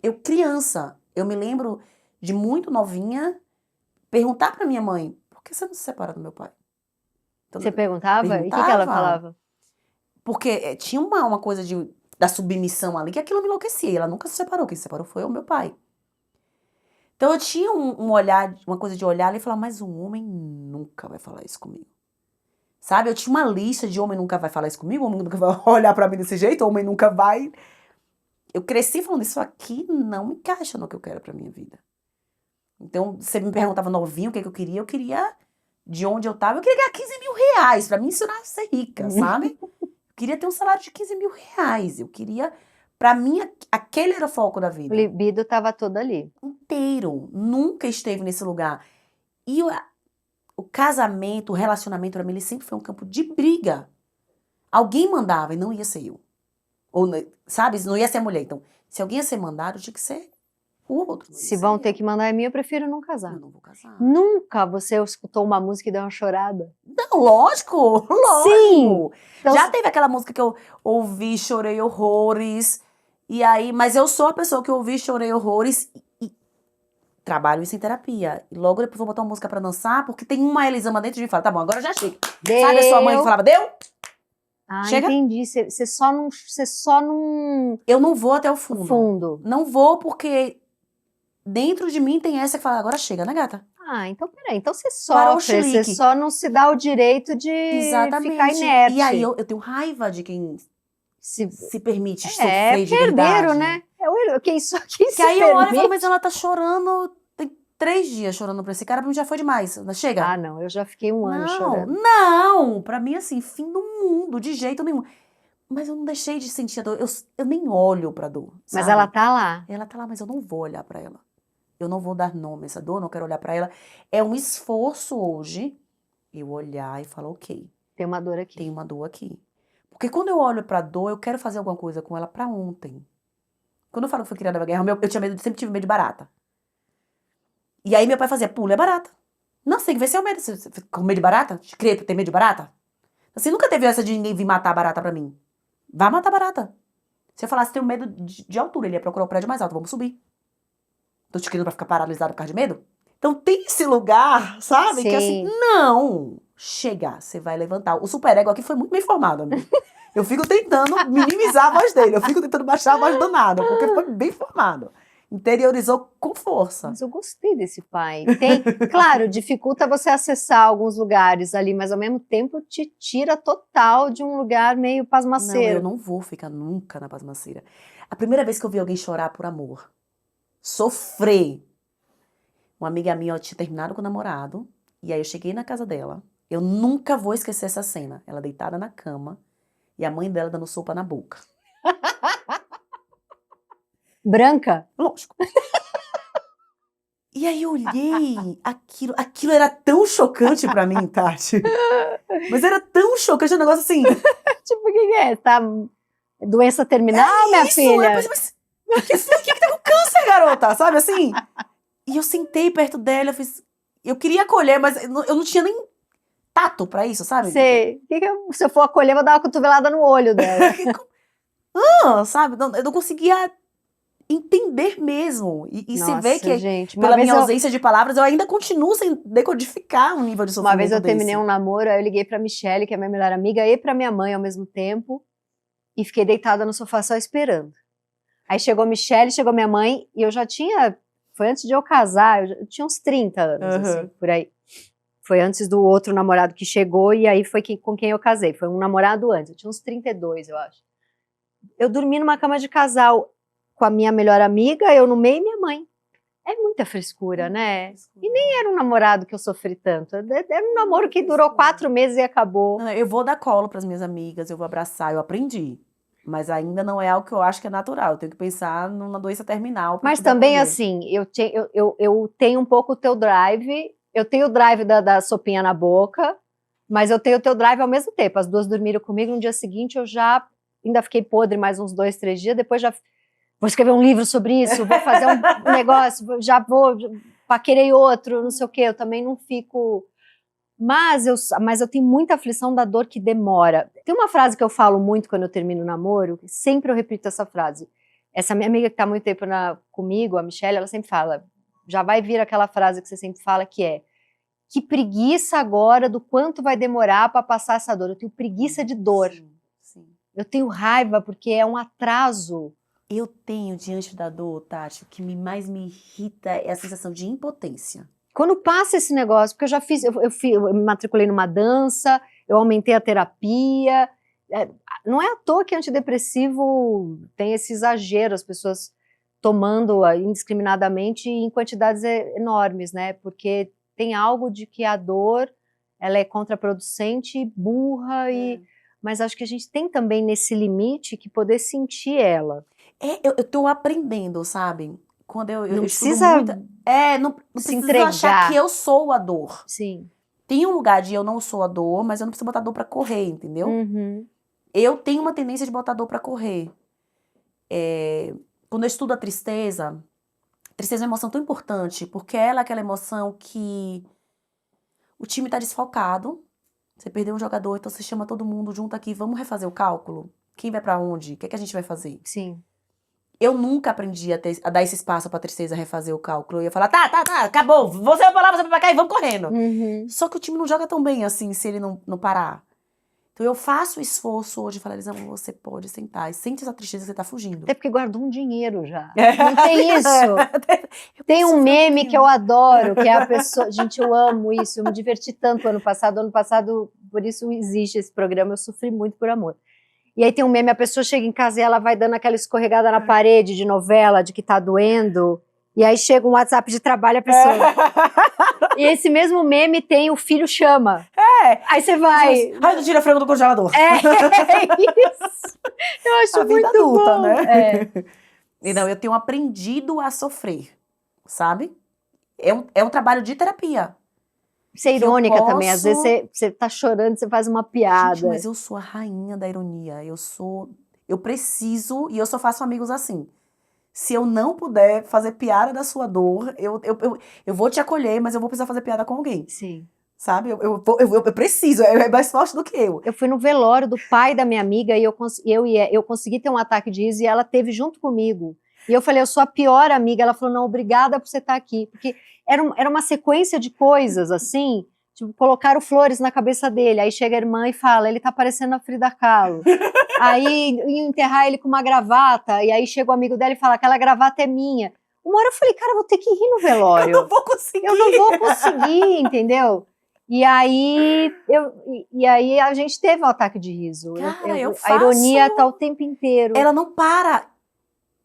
Eu, criança, eu me lembro de muito novinha perguntar pra minha mãe, por que você não se separa do meu pai? Então, você perguntava? E o que ela falava? Porque tinha uma coisa da submissão ali, que aquilo me enlouquecia. E ela nunca se separou. Quem se separou foi o meu pai. Então eu tinha um olhar, uma coisa de olhar ali e falar, mas um homem nunca vai falar isso comigo. Sabe? Eu tinha uma lista de homem nunca vai falar isso comigo, homem nunca vai olhar pra mim desse jeito, homem nunca vai... Eu cresci falando, isso aqui não me encaixa no que eu quero pra minha vida. Então, você me perguntava novinho o que eu queria de onde eu tava, eu queria ganhar 15 mil reais, pra me ensinar a ser rica, sabe? Eu queria ter um salário de 15 mil reais, eu queria, pra mim, aquele era o foco da vida. O libido tava todo ali. Inteiro, nunca esteve nesse lugar. E o casamento, o relacionamento, pra mim, ele sempre foi um campo de briga. Alguém mandava e não ia ser eu. Ou, sabe, não ia ser a mulher. Então, se alguém ia ser mandado, tinha que ser o outro. Se vão ter que mandar em mim, eu prefiro não casar. Eu não vou casar. Nunca você escutou uma música e deu uma chorada? Não, lógico. Sim. Então, já teve aquela música que eu ouvi, chorei horrores. E aí, mas eu sou a pessoa que ouvi, chorei horrores e trabalho isso em terapia. E logo depois vou botar uma música pra dançar, porque tem uma Elisama dentro de mim e fala, tá bom, agora já chega. Deu. Sabe a sua mãe que falava, deu? Chega? Entendi. Você só não... Eu não vou até o fundo. Não vou porque dentro de mim tem essa que fala, agora chega, né, gata? Ah, então peraí, então você Para o sofre, você chilique. só não se dá o direito de Exatamente. ficar inerte. E aí eu tenho raiva de quem se permite sofrer de É herdeiro, verdade. né? Quem se Que aí eu olho e falo, permite. mas ela tá chorando, tem 3 dias chorando pra esse cara, pra mim já foi demais. Chega. Ah, não, eu já fiquei um ano chorando. Não, pra mim assim, fim do mundo, de jeito nenhum. Mas eu não deixei de sentir a dor, eu nem olho pra dor, Mas sabe? ela tá lá. Ela tá lá, mas eu não vou olhar pra ela. Eu não vou dar nome a essa dor, não quero olhar pra ela. É um esforço hoje eu olhar e falar, ok, Tem uma dor aqui. tem uma dor aqui. Porque quando eu olho pra dor, eu quero fazer alguma coisa com ela pra ontem. Quando eu falo que fui criada na guerra, eu tinha medo, sempre tive medo de barata. E aí meu pai fazia, pula, é barata. Não, você tem que ver se é o medo. Você fica com medo de barata? Criei pra ter medo de barata? Você nunca teve essa de ninguém vir matar a barata pra mim. Vá matar a barata. Se eu falasse, tenho medo de altura, ele ia procurar o prédio mais alto, vamos subir. Tô te querendo pra ficar paralisado por causa de medo? Então tem esse lugar, sabe? Que assim, não, chega, você vai levantar. O superego aqui foi muito bem formado, amigo. Eu fico tentando minimizar a voz dele, eu fico tentando baixar a voz do nada, porque foi bem formado. Interiorizou com força. Mas eu gostei desse pai. Claro, dificulta você acessar alguns lugares ali, mas ao mesmo tempo te tira total de um lugar meio pasmaceiro. Não, eu não vou ficar nunca na pasmaceira. A primeira vez que eu vi alguém chorar por amor, sofrer. Uma amiga minha, tinha terminado com o namorado, e aí eu cheguei na casa dela. Eu nunca vou esquecer essa cena. Ela deitada na cama e a mãe dela dando sopa na boca. Branca? Lógico. E aí eu olhei, aquilo era tão chocante pra mim, Tati. Mas era tão chocante, um negócio assim. Tipo, o que é? Tá doença terminal, minha filha? Mas o que tá com câncer, garota? Sabe assim? E eu sentei perto dela, eu queria acolher, mas eu não tinha nem tato pra isso, sabe? Sei. Se eu for acolher, eu vou dar uma cotovelada no olho dela. Sabe? Eu não conseguia entender mesmo. E se Nossa, vê que, gente, pela minha ausência de palavras, eu ainda continuo sem decodificar um nível de sofrimento Uma vez eu desse. terminei um namoro, aí eu liguei pra Michelle, que é minha melhor amiga, e pra minha mãe ao mesmo tempo, e fiquei deitada no sofá só esperando. Aí chegou a Michelle, chegou minha mãe, e eu já tinha, foi antes de eu casar, eu tinha uns 30 anos, assim, por aí. Foi antes do outro namorado que chegou, e aí foi com quem eu casei. Foi um namorado antes, eu tinha uns 32, eu acho. Eu dormi numa cama de casal com a minha melhor amiga, eu no meio e minha mãe. É muita frescura, né? E nem era um namorado que eu sofri tanto. Era um namoro que durou 4 meses e acabou. Eu vou dar colo pras minhas amigas, eu vou abraçar, eu aprendi. Mas ainda não é algo que eu acho que é natural. Eu tenho que pensar numa doença terminal. Mas também, assim, eu tenho um pouco o teu drive. Eu tenho o drive da sopinha na boca, mas eu tenho o teu drive ao mesmo tempo. As duas dormiram comigo, no dia seguinte eu já ainda fiquei podre mais uns 2, 3 dias, depois já vou escrever um livro sobre isso, vou fazer um negócio, paquerei outro, não sei o quê, eu também não fico... Mas eu tenho muita aflição da dor que demora. Tem uma frase que eu falo muito quando eu termino o namoro, sempre eu repito essa frase. Essa minha amiga que está há muito tempo comigo, a Michelle, ela sempre fala, já vai vir aquela frase que você sempre fala, que é: que preguiça agora do quanto vai demorar para passar essa dor. Eu tenho preguiça de dor. Sim. Eu tenho raiva porque é um atraso. Eu tenho, diante da dor, Tati, o que mais me irrita é a sensação de impotência. Quando passa esse negócio, porque eu já fiz, eu me matriculei numa dança, eu aumentei a terapia, não é à toa que antidepressivo tem esse exagero, as pessoas tomando indiscriminadamente em quantidades enormes, né? Porque tem algo de que a dor, ela é contraproducente, burra, mas acho que a gente tem também nesse limite que poder sentir ela. Eu tô aprendendo, sabe? Quando eu não precisa não se precisa achar que eu sou a dor. Sim. Tem um lugar de eu não sou a dor, mas eu não preciso botar dor pra correr, entendeu? Uhum. Eu tenho uma tendência de botar dor pra correr. Quando eu estudo a tristeza é uma emoção tão importante, porque ela é aquela emoção que o time tá desfalcado, você perdeu um jogador, então você chama todo mundo junto aqui, vamos refazer o cálculo? Quem vai pra onde? O que é que a gente vai fazer? Sim. Eu nunca aprendi a dar esse espaço pra tristeza refazer o cálculo. Eu ia falar, tá, acabou, você vai pra lá, você vai pra cá e vamos correndo. Uhum. Só que o time não joga tão bem assim, se ele não parar. Então eu faço o esforço hoje de falar, Elisama, você pode sentar e sente essa tristeza que você tá fugindo. Até porque guardou um dinheiro já. Não tem isso. Tem um sofrer um meme pouquinho. que eu adoro, que é a pessoa... Gente, eu amo isso. Eu me diverti tanto ano passado. Ano passado, por isso existe esse programa. Eu sofri muito por amor. E aí tem um meme, a pessoa chega em casa e ela vai dando aquela escorregada na parede de novela, de que tá doendo. E aí chega um WhatsApp de trabalho, a pessoa... E esse mesmo meme tem o filho chama. Aí você vai... Ai, não tira frango do congelador. É isso. Eu acho A vida muito adulta, bom. né? E não, eu tenho aprendido a sofrer, sabe? É um trabalho de terapia. Ser Que eu irônica também. Às vezes posso- você tá chorando, você faz uma piada. Gente, mas eu sou a rainha da ironia. Eu preciso, e eu só faço amigos assim. Se eu não puder fazer piada da sua dor, eu vou te acolher, mas eu vou precisar fazer piada com alguém. Sim. Sabe? Eu preciso, é mais forte do que eu. Eu fui no velório do pai da minha amiga e eu consegui ter um ataque de riso e ela teve junto comigo. E eu falei, eu sou a pior amiga. Ela falou, não, obrigada por você estar aqui. Porque era uma sequência de coisas, assim, tipo, colocaram flores na cabeça dele. Aí chega a irmã e fala, ele tá parecendo a Frida Kahlo. Aí iam enterrar ele com uma gravata, e aí chega o amigo dela e fala, aquela gravata é minha. Uma hora eu falei, cara, eu vou ter que rir no velório. Eu não vou conseguir. Eu não vou conseguir, entendeu? E aí a gente teve um ataque de riso. Cara, A ironia tá o tempo inteiro. Ela não para.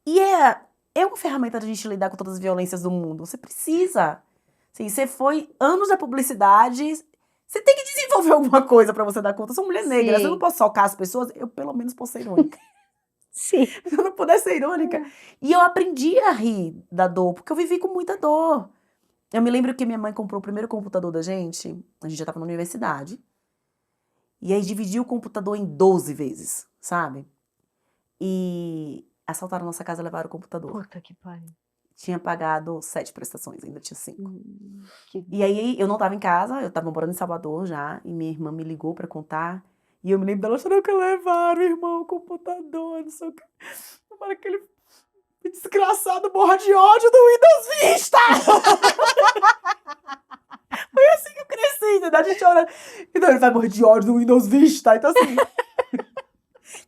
E é uma ferramenta da gente lidar com todas as violências do mundo. Você precisa. Assim, você foi anos da publicidade. Você tem que desenvolver alguma coisa pra você dar conta. Eu sou mulher negra. Sim. Eu não posso socar as pessoas. Eu, pelo menos, posso ser irônica. Sim. Se eu não puder ser irônica. E eu aprendi a rir da dor, porque eu vivi com muita dor. Eu me lembro que minha mãe comprou o primeiro computador da gente. A gente já tava na universidade. E aí dividiu o computador em 12 vezes, sabe? E assaltaram nossa casa e levaram o computador. Puta que pariu. Tinha pagado 7 prestações, ainda tinha 5. Que... E aí eu não tava em casa, eu tava morando em Salvador já, e minha irmã me ligou pra contar. E eu me lembro dela chorando que levaram, irmão, o computador, não sei o que. Tomara aquele desgraçado morra de ódio do Windows Vista! Foi assim que eu cresci, entendeu? A gente chora. Então ele vai morrer de ódio do Windows Vista. Então assim.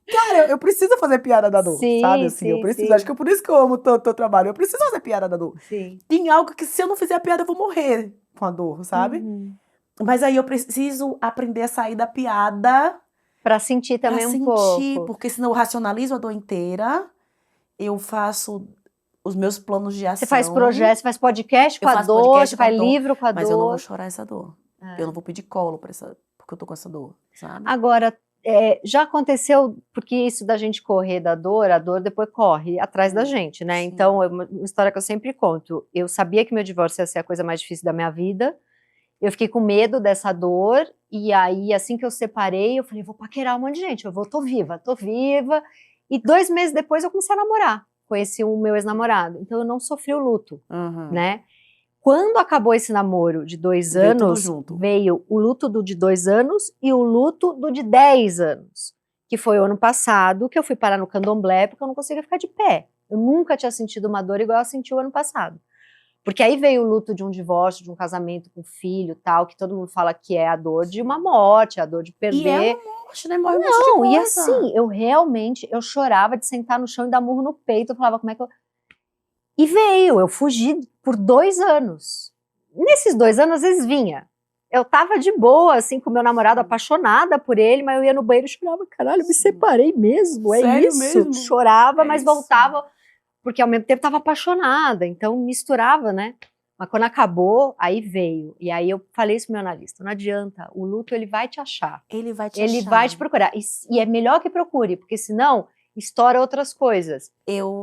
Cara, eu preciso fazer piada da dor, Sim, sabe? Assim, eu sim, preciso. sim. Acho que é por isso que eu amo tanto o teu trabalho. Eu preciso fazer piada da dor. Sim. Tem algo que se eu não fizer a piada, eu vou morrer com a dor, sabe? Mas aí eu preciso aprender a sair da piada. Pra sentir também pra um sentir, pouco. porque senão eu racionalizo a dor inteira. Eu faço os meus planos de ação. Você faz projetos, você faz podcast com Eu a faço dor, podcast você com a faz dor, livro com a Mas dor. eu não vou chorar essa dor. É. Eu não vou pedir colo porque eu tô com essa dor, sabe? Agora, já aconteceu, porque isso da gente correr da dor, a dor depois corre atrás da gente, né? Sim. Então, é uma história que eu sempre conto. Eu sabia que meu divórcio ia ser a coisa mais difícil da minha vida. Eu fiquei com medo dessa dor. E aí, assim que eu separei, eu falei, vou paquerar um monte de gente. Tô viva, tô viva. E 2 meses depois eu comecei a namorar. Conheci o meu ex-namorado. Então, eu não sofri o luto, né? Quando acabou esse namoro de 2 Veio tudo anos, junto. veio o luto do de 2 anos e o luto do de 10 anos, que foi o ano passado, que eu fui parar no candomblé porque eu não conseguia ficar de pé. Eu nunca tinha sentido uma dor igual eu senti o ano passado. Porque aí veio o luto de um divórcio, de um casamento com filho, tal, que todo mundo fala que é a dor de uma morte, a dor de perder. E é uma morte, né? Morre um monte de Não, coisa. e assim, eu chorava de sentar no chão e dar murro no peito, eu falava, como é que eu... E veio, eu fugi por 2 anos. Nesses 2 anos, às vezes vinha. Eu tava de boa, assim, com meu namorado, apaixonada por ele, mas eu ia no banheiro e chorava, caralho, eu me separei mesmo, é Sério isso? mesmo? Chorava, É mas isso. voltava, porque ao mesmo tempo tava apaixonada, então misturava, né? Mas quando acabou, aí veio. E aí eu falei isso pro meu analista, não adianta, o luto ele vai te achar. Ele vai te Ele achar. vai te procurar. E é melhor que procure, porque senão estoura outras coisas.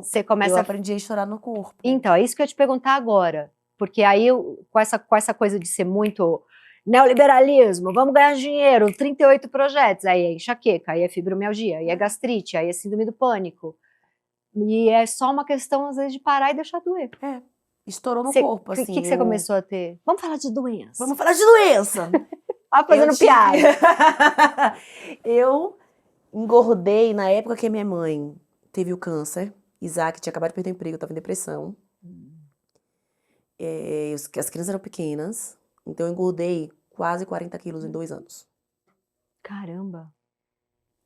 Você começa Eu aprendi a chorar no corpo. Então, é isso que eu ia te perguntar agora. Porque aí, com essa coisa de ser muito neoliberalismo, vamos ganhar dinheiro, 38 projetos, aí é enxaqueca, aí é fibromialgia, aí é gastrite, aí é síndrome do pânico. E é só uma questão, às vezes, de parar e deixar doer. Estourou no corpo, assim. O que você começou a ter? Vamos falar de doença. Vamos falar de doença. Fazendo piada. Eu engordei na época que a minha mãe teve o câncer. Isaac tinha acabado de perder o emprego, eu tava em depressão. As crianças eram pequenas, então eu engordei quase 40 quilos em 2 anos. Caramba.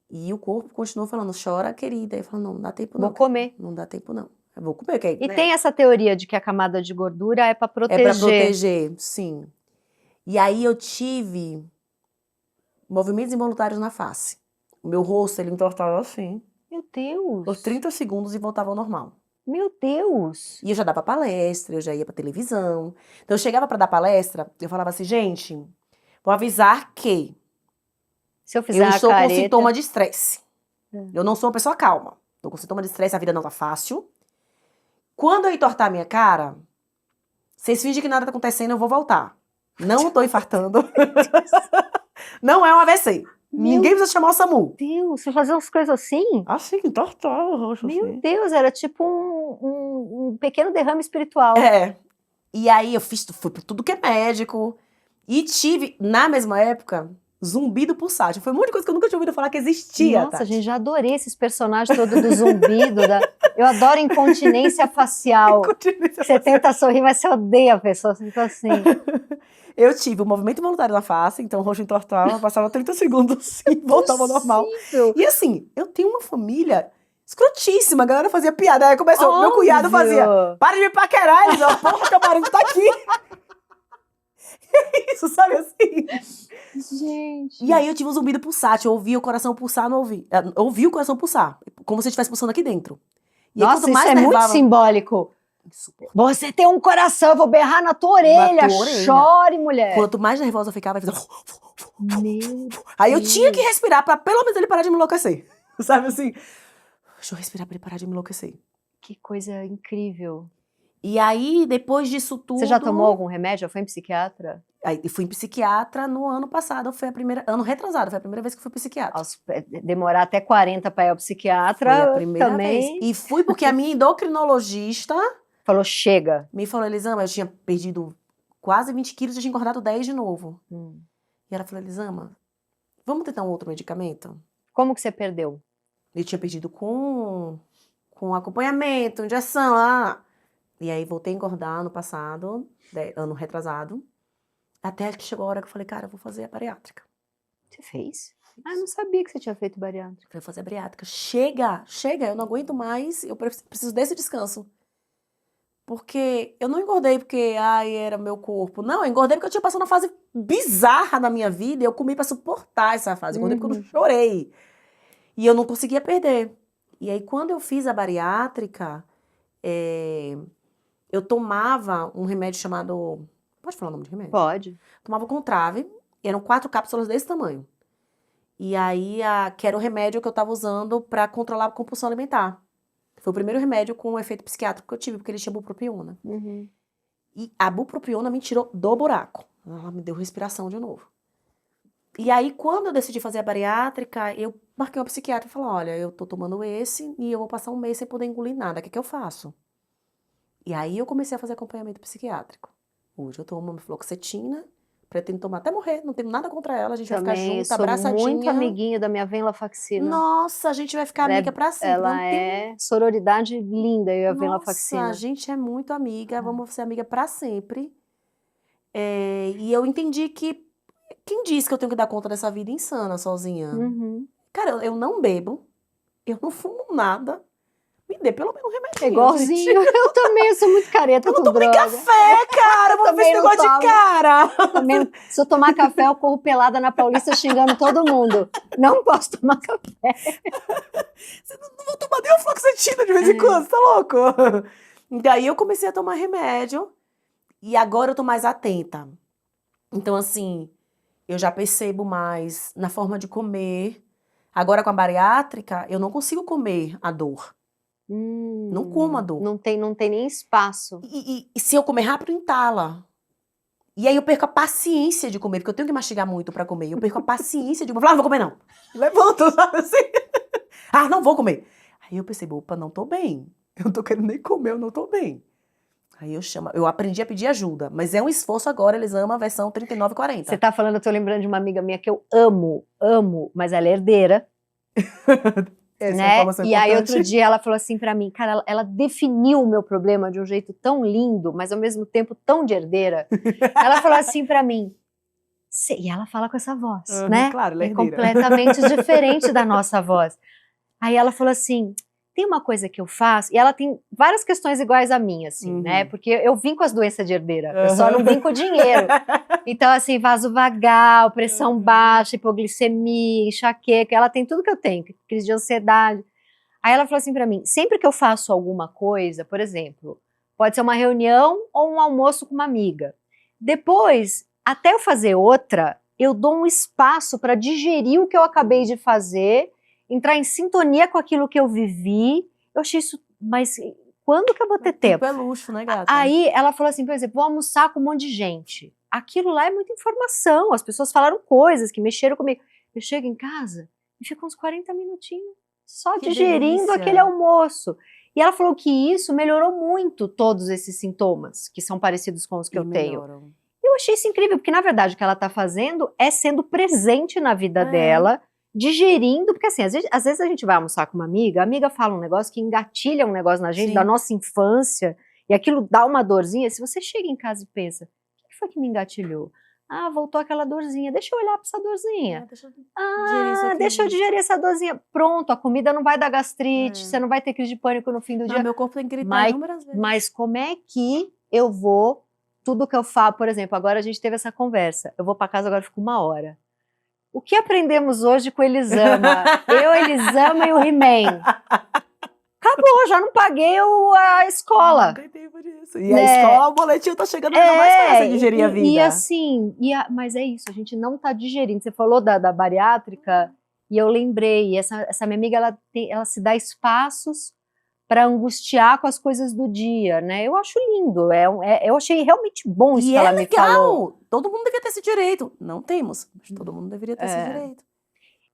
E o corpo continuou falando, chora, querida. E eu falo, não dá tempo não. Vou comer. Não dá tempo não. Eu vou comer, que E tem essa teoria de que a camada de gordura é para proteger. É pra proteger, sim. E aí eu tive movimentos involuntários na face. O meu rosto, ele entortava assim, Meu Deus. por 30 segundos e voltava ao normal. Meu Deus. E eu já dava palestra, eu já ia pra televisão. Então eu chegava pra dar palestra, eu falava assim, gente, vou avisar que Se eu fizer eu a estou com careta... sintoma de estresse. É. Eu não sou uma pessoa calma. Estou com sintoma de estresse, a vida não tá fácil. Quando eu entortar a minha cara, vocês fingem que nada tá acontecendo, eu vou voltar. Não tô infartando. Não é um AVC. Ninguém precisa chamar o SAMU. Meu Deus, você fazia umas coisas assim? Assim, entortava o rosto Meu assim. Deus, era tipo um pequeno derrame espiritual. É. E aí eu fui por tudo que é médico. E tive, na mesma época, zumbido pulsátil. Foi um monte de coisa que eu nunca tinha ouvido falar que existia. Nossa, Tati. gente, já adorei esses personagens todos do zumbido. Eu adoro incontinência facial. Você tenta sorrir, mas você odeia a pessoa. Você fica assim. Eu tive um movimento involuntário na face, então o rosto entortava, passava 30 segundos assim, voltava ao normal. Possível. E assim, eu tenho uma família escrotíssima, a galera fazia piada. Aí começou, meu cunhado fazia, para de me paquerar, eles, ó, porra, teu marido tá aqui. Isso, sabe assim? Gente. E aí eu tive um zumbido pulsátil, eu ouvia o coração pulsar, não ouvi. Ouvi o coração pulsar, como se estivesse pulsando aqui dentro. E aí, Nossa, quanto isso mais é muito nervava- simbólico. Você tem um coração, eu vou berrar na tua orelha. Na tua orelha. Chore, mulher. Quanto mais nervosa eu ficava, eu fazia... Meu Aí eu Deus. tinha que respirar pra pelo menos ele parar de me enlouquecer. Sabe assim? Deixa eu respirar pra ele parar de me enlouquecer. Que coisa incrível. E aí, depois disso tudo... Você já tomou algum remédio? Já foi em psiquiatra? Aí, eu fui em psiquiatra no ano passado, ano retrasado, foi a primeira vez que fui psiquiatra. Demorar até 40 para ir ao psiquiatra Foi a primeira também. vez. E fui porque a minha endocrinologista Falou, chega. me falou, Elisama, eu tinha perdido quase 20 quilos e tinha engordado 10 de novo. E ela falou, Elisama, vamos tentar um outro medicamento? Como que você perdeu? Eu tinha perdido com acompanhamento, injeção, lá. E aí voltei a engordar ano passado, ano retrasado. Até que chegou a hora que eu falei, cara, eu vou fazer a bariátrica. Você fez? Ah, eu não sabia que você tinha feito bariátrica. Eu falei, vou fazer a bariátrica. Chega, eu não aguento mais, eu preciso desse descanso. Porque eu não engordei porque, era meu corpo. Não, eu engordei porque eu tinha passado uma fase bizarra na minha vida e eu comi pra suportar essa fase. Eu engordei porque eu não chorei. E eu não conseguia perder. E aí, quando eu fiz a bariátrica, eu tomava um remédio chamado... Pode falar o nome de remédio? Pode. Tomava Contrave, eram 4 cápsulas desse tamanho. E aí, que era o remédio que eu tava usando pra controlar a compulsão alimentar. Foi o primeiro remédio com efeito psiquiátrico que eu tive, porque ele tinha bupropiona. E a bupropiona me tirou do buraco. Ela me deu respiração de novo. E aí, quando eu decidi fazer a bariátrica, eu marquei uma psiquiatra e falei, olha, eu tô tomando esse e eu vou passar um mês sem poder engolir nada, o que eu faço? E aí eu comecei a fazer acompanhamento psiquiátrico. Hoje eu tomo uma fluoxetina, pretendo tomar até morrer, não tenho nada contra ela, a gente vai ficar junto, abraçadinha. Sou muito amiguinha da minha venlafaxina. Nossa, a gente vai ficar amiga pra sempre. Ela é sororidade linda, eu e a venlafaxina. Nossa, a gente é muito amiga, vamos ser amiga pra sempre. E eu entendi que, quem disse que eu tenho que dar conta dessa vida insana sozinha? Cara, eu não bebo, eu não fumo nada. Me dê pelo menos um remédio. É igualzinho, eu também, eu sou muito careta Eu não com tomei droga. café, cara, eu vou ver esse negócio de cara. Também, se eu tomar café, eu corro pelada na Paulista xingando todo mundo. Não posso tomar café. Não vou tomar nem uma fluoxetina de vez em quando, você tá louco? E daí eu comecei a tomar remédio e agora eu tô mais atenta. Então, assim, eu já percebo mais na forma de comer. Agora com a bariátrica, eu não consigo comer a dor. Não como a dor. Não tem nem espaço. E se eu comer rápido, entala. E aí eu perco a paciência de comer, porque eu tenho que mastigar muito pra comer. Eu perco a paciência de comer. Não vou comer não. Levanto, sabe assim? Não vou comer. Aí eu percebo, opa, não tô bem. Eu não tô querendo nem comer, eu não tô bem. Aí eu aprendi a pedir ajuda. Mas é um esforço agora, eles amam a versão 39,40. Você tá falando, eu tô lembrando de uma amiga minha que eu amo, mas ela é herdeira. Né? E aí outro dia ela falou assim pra mim, cara, ela definiu o meu problema de um jeito tão lindo, mas ao mesmo tempo tão de herdeira. Ela falou assim pra mim, E ela fala com essa voz, né? Claro, ela é É herdeira. completamente diferente da nossa voz. Aí ela falou assim, tem uma coisa que eu faço, e ela tem várias questões iguais a mim, assim, né? Porque eu vim com as doenças de herdeira, eu só não vim com o dinheiro. Então, assim, vaso vagal, pressão baixa, hipoglicemia, enxaqueca, ela tem tudo que eu tenho, crise de ansiedade. Aí ela falou assim pra mim, sempre que eu faço alguma coisa, por exemplo, pode ser uma reunião ou um almoço com uma amiga, depois, até eu fazer outra, eu dou um espaço para digerir o que eu acabei de fazer, entrar em sintonia com aquilo que eu vivi. Eu achei isso, mas quando que eu vou ter tempo? É luxo, né, gata? Aí ela falou assim, por exemplo, vou almoçar com um monte de gente. Aquilo lá é muita informação, as pessoas falaram coisas que mexeram comigo. Eu chego em casa e fico uns 40 minutinhos só Que digerindo delícia. aquele almoço. E ela falou que isso melhorou muito todos esses sintomas, que são parecidos com os que eu tenho. Eu achei isso incrível, porque na verdade o que ela está fazendo é sendo presente na vida dela, digerindo, porque assim, às vezes a gente vai almoçar com uma amiga, a amiga fala um negócio que engatilha um negócio na gente, da nossa infância, e aquilo dá uma dorzinha. Se você chega em casa e pensa, o que foi que me engatilhou? Ah, voltou aquela dorzinha, deixa eu olhar para essa dorzinha. Deixa eu digerir essa dorzinha. Pronto, a comida não vai dar gastrite, você não vai ter crise de pânico no fim do dia. Meu corpo tem que gritar inúmeras vezes. Mas como é que eu vou, tudo que eu falo, por exemplo, agora a gente teve essa conversa, eu vou para casa agora, fico 1 hora. O que aprendemos hoje com o Elisama? Eu, Elisama e o He-Man. Acabou, já não paguei a escola. Não tem tempo disso. E a escola, o boletim tá chegando ainda mais fácil digerir a vida. E assim, mas é isso, a gente não tá digerindo. Você falou da bariátrica, e eu lembrei, essa minha amiga, ela se dá espaços para angustiar com as coisas do dia, né? Eu acho lindo, eu achei realmente bom isso que ela me falou. Todo mundo devia ter esse direito. Não temos, mas todo mundo deveria ter esse direito.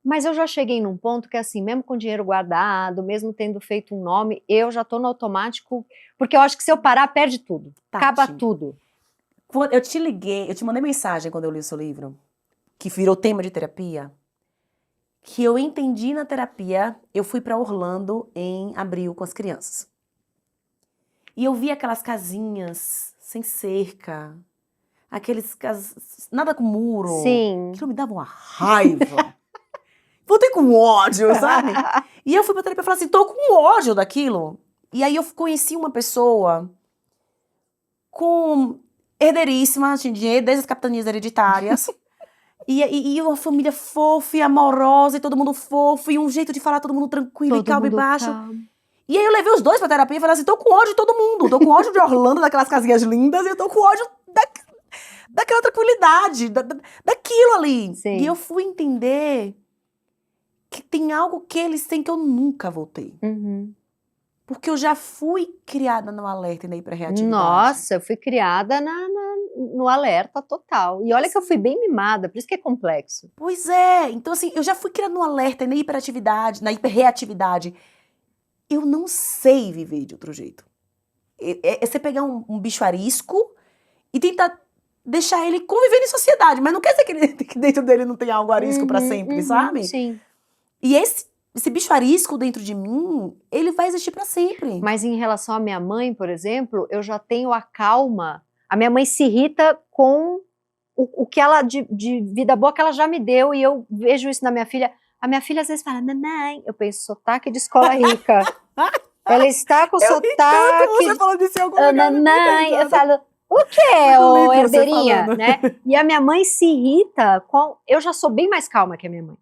Mas eu já cheguei num ponto que assim, mesmo com dinheiro guardado, mesmo tendo feito um nome, eu já tô no automático, porque eu acho que se eu parar, perde tudo, acaba tudo. Eu te liguei, eu te mandei mensagem quando eu li o seu livro, que virou tema de terapia, que eu entendi na terapia. Eu fui para Orlando em abril com as crianças. E eu vi aquelas casinhas sem cerca, nada com muro. Sim. Aquilo me dava uma raiva. Voltei com ódio, sabe? E eu fui pra terapia e falei assim, tô com ódio daquilo. E aí eu conheci uma pessoa herdeiríssima, tinha dinheiro desde as capitanias hereditárias. E uma família fofa e amorosa, e todo mundo fofo, e um jeito de falar todo mundo tranquilo e calmo e baixo. E aí eu levei os dois pra terapia e falei assim, tô com ódio de todo mundo. Tô com ódio de Orlando, daquelas casinhas lindas, e eu tô com ódio daquela tranquilidade, daquilo ali. Sim. E eu fui entender que tem algo que eles têm que eu nunca voltei. Porque eu já fui criada no alerta e na hiperreatividade. Nossa, eu fui criada no alerta total. E olha que eu fui bem mimada, por isso que é complexo. Pois é. Então, assim, eu já fui criada no alerta e na hiperatividade, na hiperreatividade. Eu não sei viver de outro jeito. É você pegar um bicho arisco e tentar deixar ele conviver em sociedade. Mas não quer dizer que dentro dele não tem algo arisco pra sempre, sabe? Sim. E esse bicho arisco dentro de mim, ele vai existir pra sempre. Mas em relação à minha mãe, por exemplo, eu já tenho a calma. A minha mãe se irrita com o que ela, de vida boa que ela já me deu, e eu vejo isso na minha filha. A minha filha às vezes fala, mamãe, eu penso, sotaque de escola rica. Ela está com sotaque... Você falando disso em algum lugar. Mamãe, eu falo, o que é, ô herdeirinha? Né? E a minha mãe se irrita com... Eu já sou bem mais calma que a minha mãe.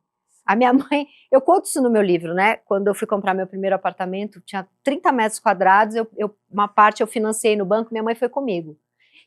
A minha mãe, eu conto isso no meu livro, né? Quando eu fui comprar meu primeiro apartamento, tinha 30 metros quadrados, uma parte eu financei no banco, minha mãe foi comigo.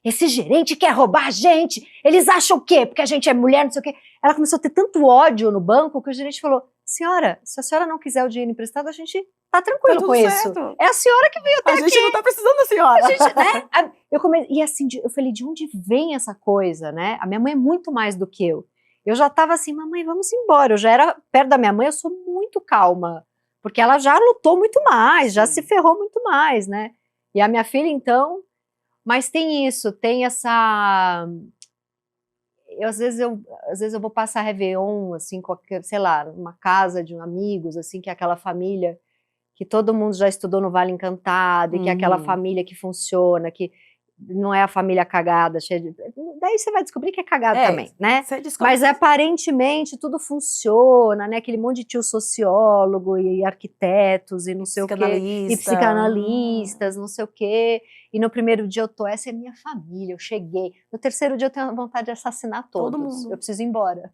Esse gerente quer roubar a gente, eles acham o quê? Porque a gente é mulher, não sei o quê. Ela começou a ter tanto ódio no banco que o gerente falou, senhora, se a senhora não quiser o dinheiro emprestado, a gente tá tranquilo com isso. É a senhora que veio até aqui. A gente não tá precisando da senhora. A gente, né? E assim, eu falei, de onde vem essa coisa, né? A minha mãe é muito mais do que eu. Eu já tava assim, mamãe, vamos embora. Eu já era perto da minha mãe, eu sou muito calma. Porque ela já lutou muito mais, já se ferrou muito mais, né? E a minha filha, então... Mas tem isso, tem essa... Às vezes eu vou passar Réveillon, assim, sei lá, numa casa de amigos, assim, que é aquela família que todo mundo já estudou no Vale Encantado, e que é aquela família que funciona, que não é a família cagada, cheia de... daí você vai descobrir que é cagado também, né? Você descobre. Mas aparentemente tudo funciona, né? Aquele monte de tio sociólogo e arquitetos e não sei o quê. E psicanalistas, não sei o quê. E no primeiro dia eu tô, essa é minha família, eu cheguei. No terceiro dia eu tenho vontade de assassinar Todo todos. mundo. Eu preciso ir embora.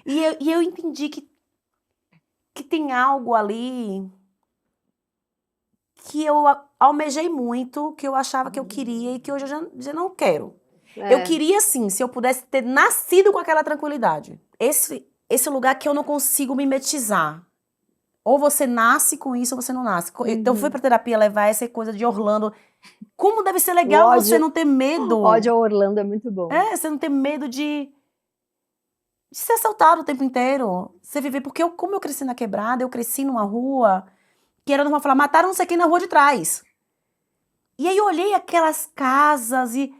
E eu entendi que tem algo ali que eu almejei muito, que eu achava que eu queria e que hoje eu já não quero. Eu queria, sim, se eu pudesse ter nascido com aquela tranquilidade. Esse lugar que eu não consigo mimetizar. Ou você nasce com isso ou você não nasce. Então eu fui pra terapia levar essa coisa de Orlando. Como deve ser legal ódio, você não ter medo. Ódio a Orlando é muito bom. Você não ter medo de ser assaltado o tempo inteiro. Você viver. Porque como eu cresci na quebrada, eu cresci numa rua que era numa falar, mataram não sei quem na rua de trás. E aí eu olhei aquelas casas e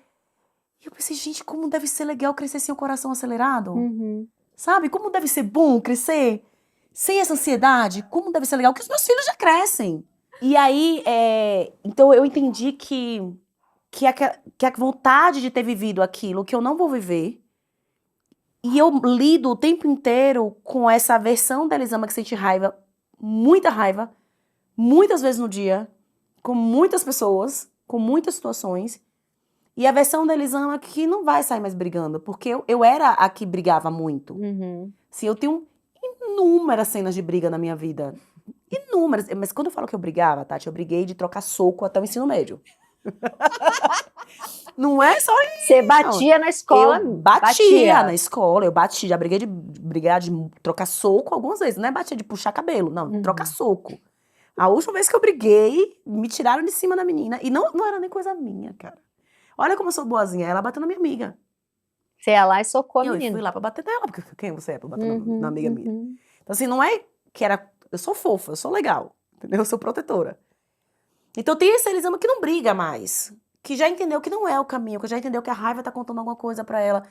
eu pensei, gente, como deve ser legal crescer sem o coração acelerado. Sabe? Como deve ser bom crescer sem essa ansiedade. Como deve ser legal, que os meus filhos já crescem. E aí, então eu entendi que a vontade de ter vivido aquilo que eu não vou viver. E eu lido o tempo inteiro com essa versão da Elisama que sente raiva, muitas vezes no dia, com muitas pessoas, com muitas situações. E a versão da Elisama que não vai sair mais brigando, porque eu era a que brigava muito. Assim, eu tenho inúmeras cenas de briga na minha vida. Inúmeras. Mas quando eu falo que eu brigava, Tati, eu briguei de trocar soco até o ensino médio. Não é só isso. Você batia na escola? Eu batia na escola, eu bati. Já briguei de brigar, de trocar soco algumas vezes. Não é batia de puxar cabelo, não, trocar soco. A última vez que eu briguei, me tiraram de cima da menina. E não era nem coisa minha, cara. Olha como eu sou boazinha. Ela bateu na minha amiga. Você ia lá e socou a menina. Eu fui lá pra bater nela, porque quem você é pra bater na amiga minha? Então assim, não é que era... Eu sou fofa, eu sou legal, entendeu? Eu sou protetora. Então tem essa Elisama que não briga mais. Que já entendeu que não é o caminho, que já entendeu que a raiva tá contando alguma coisa pra ela.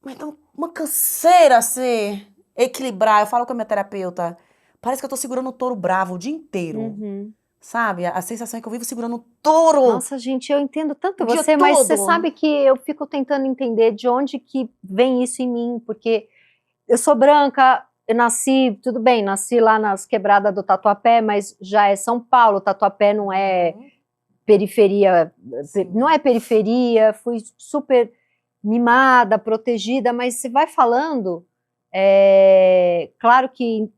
Mas então, uma canseira se equilibrar. Eu falo com a minha terapeuta, parece que eu tô segurando um touro bravo o dia inteiro. Sabe? A sensação é que eu vivo segurando um touro. Nossa, gente, eu entendo tanto você, mas você sabe que eu fico tentando entender de onde que vem isso em mim, porque eu sou branca, eu nasci, tudo bem, nasci lá nas quebradas do Tatuapé, mas já é São Paulo, Tatuapé não é periferia, não é periferia, fui super mimada, protegida, mas você vai falando, claro que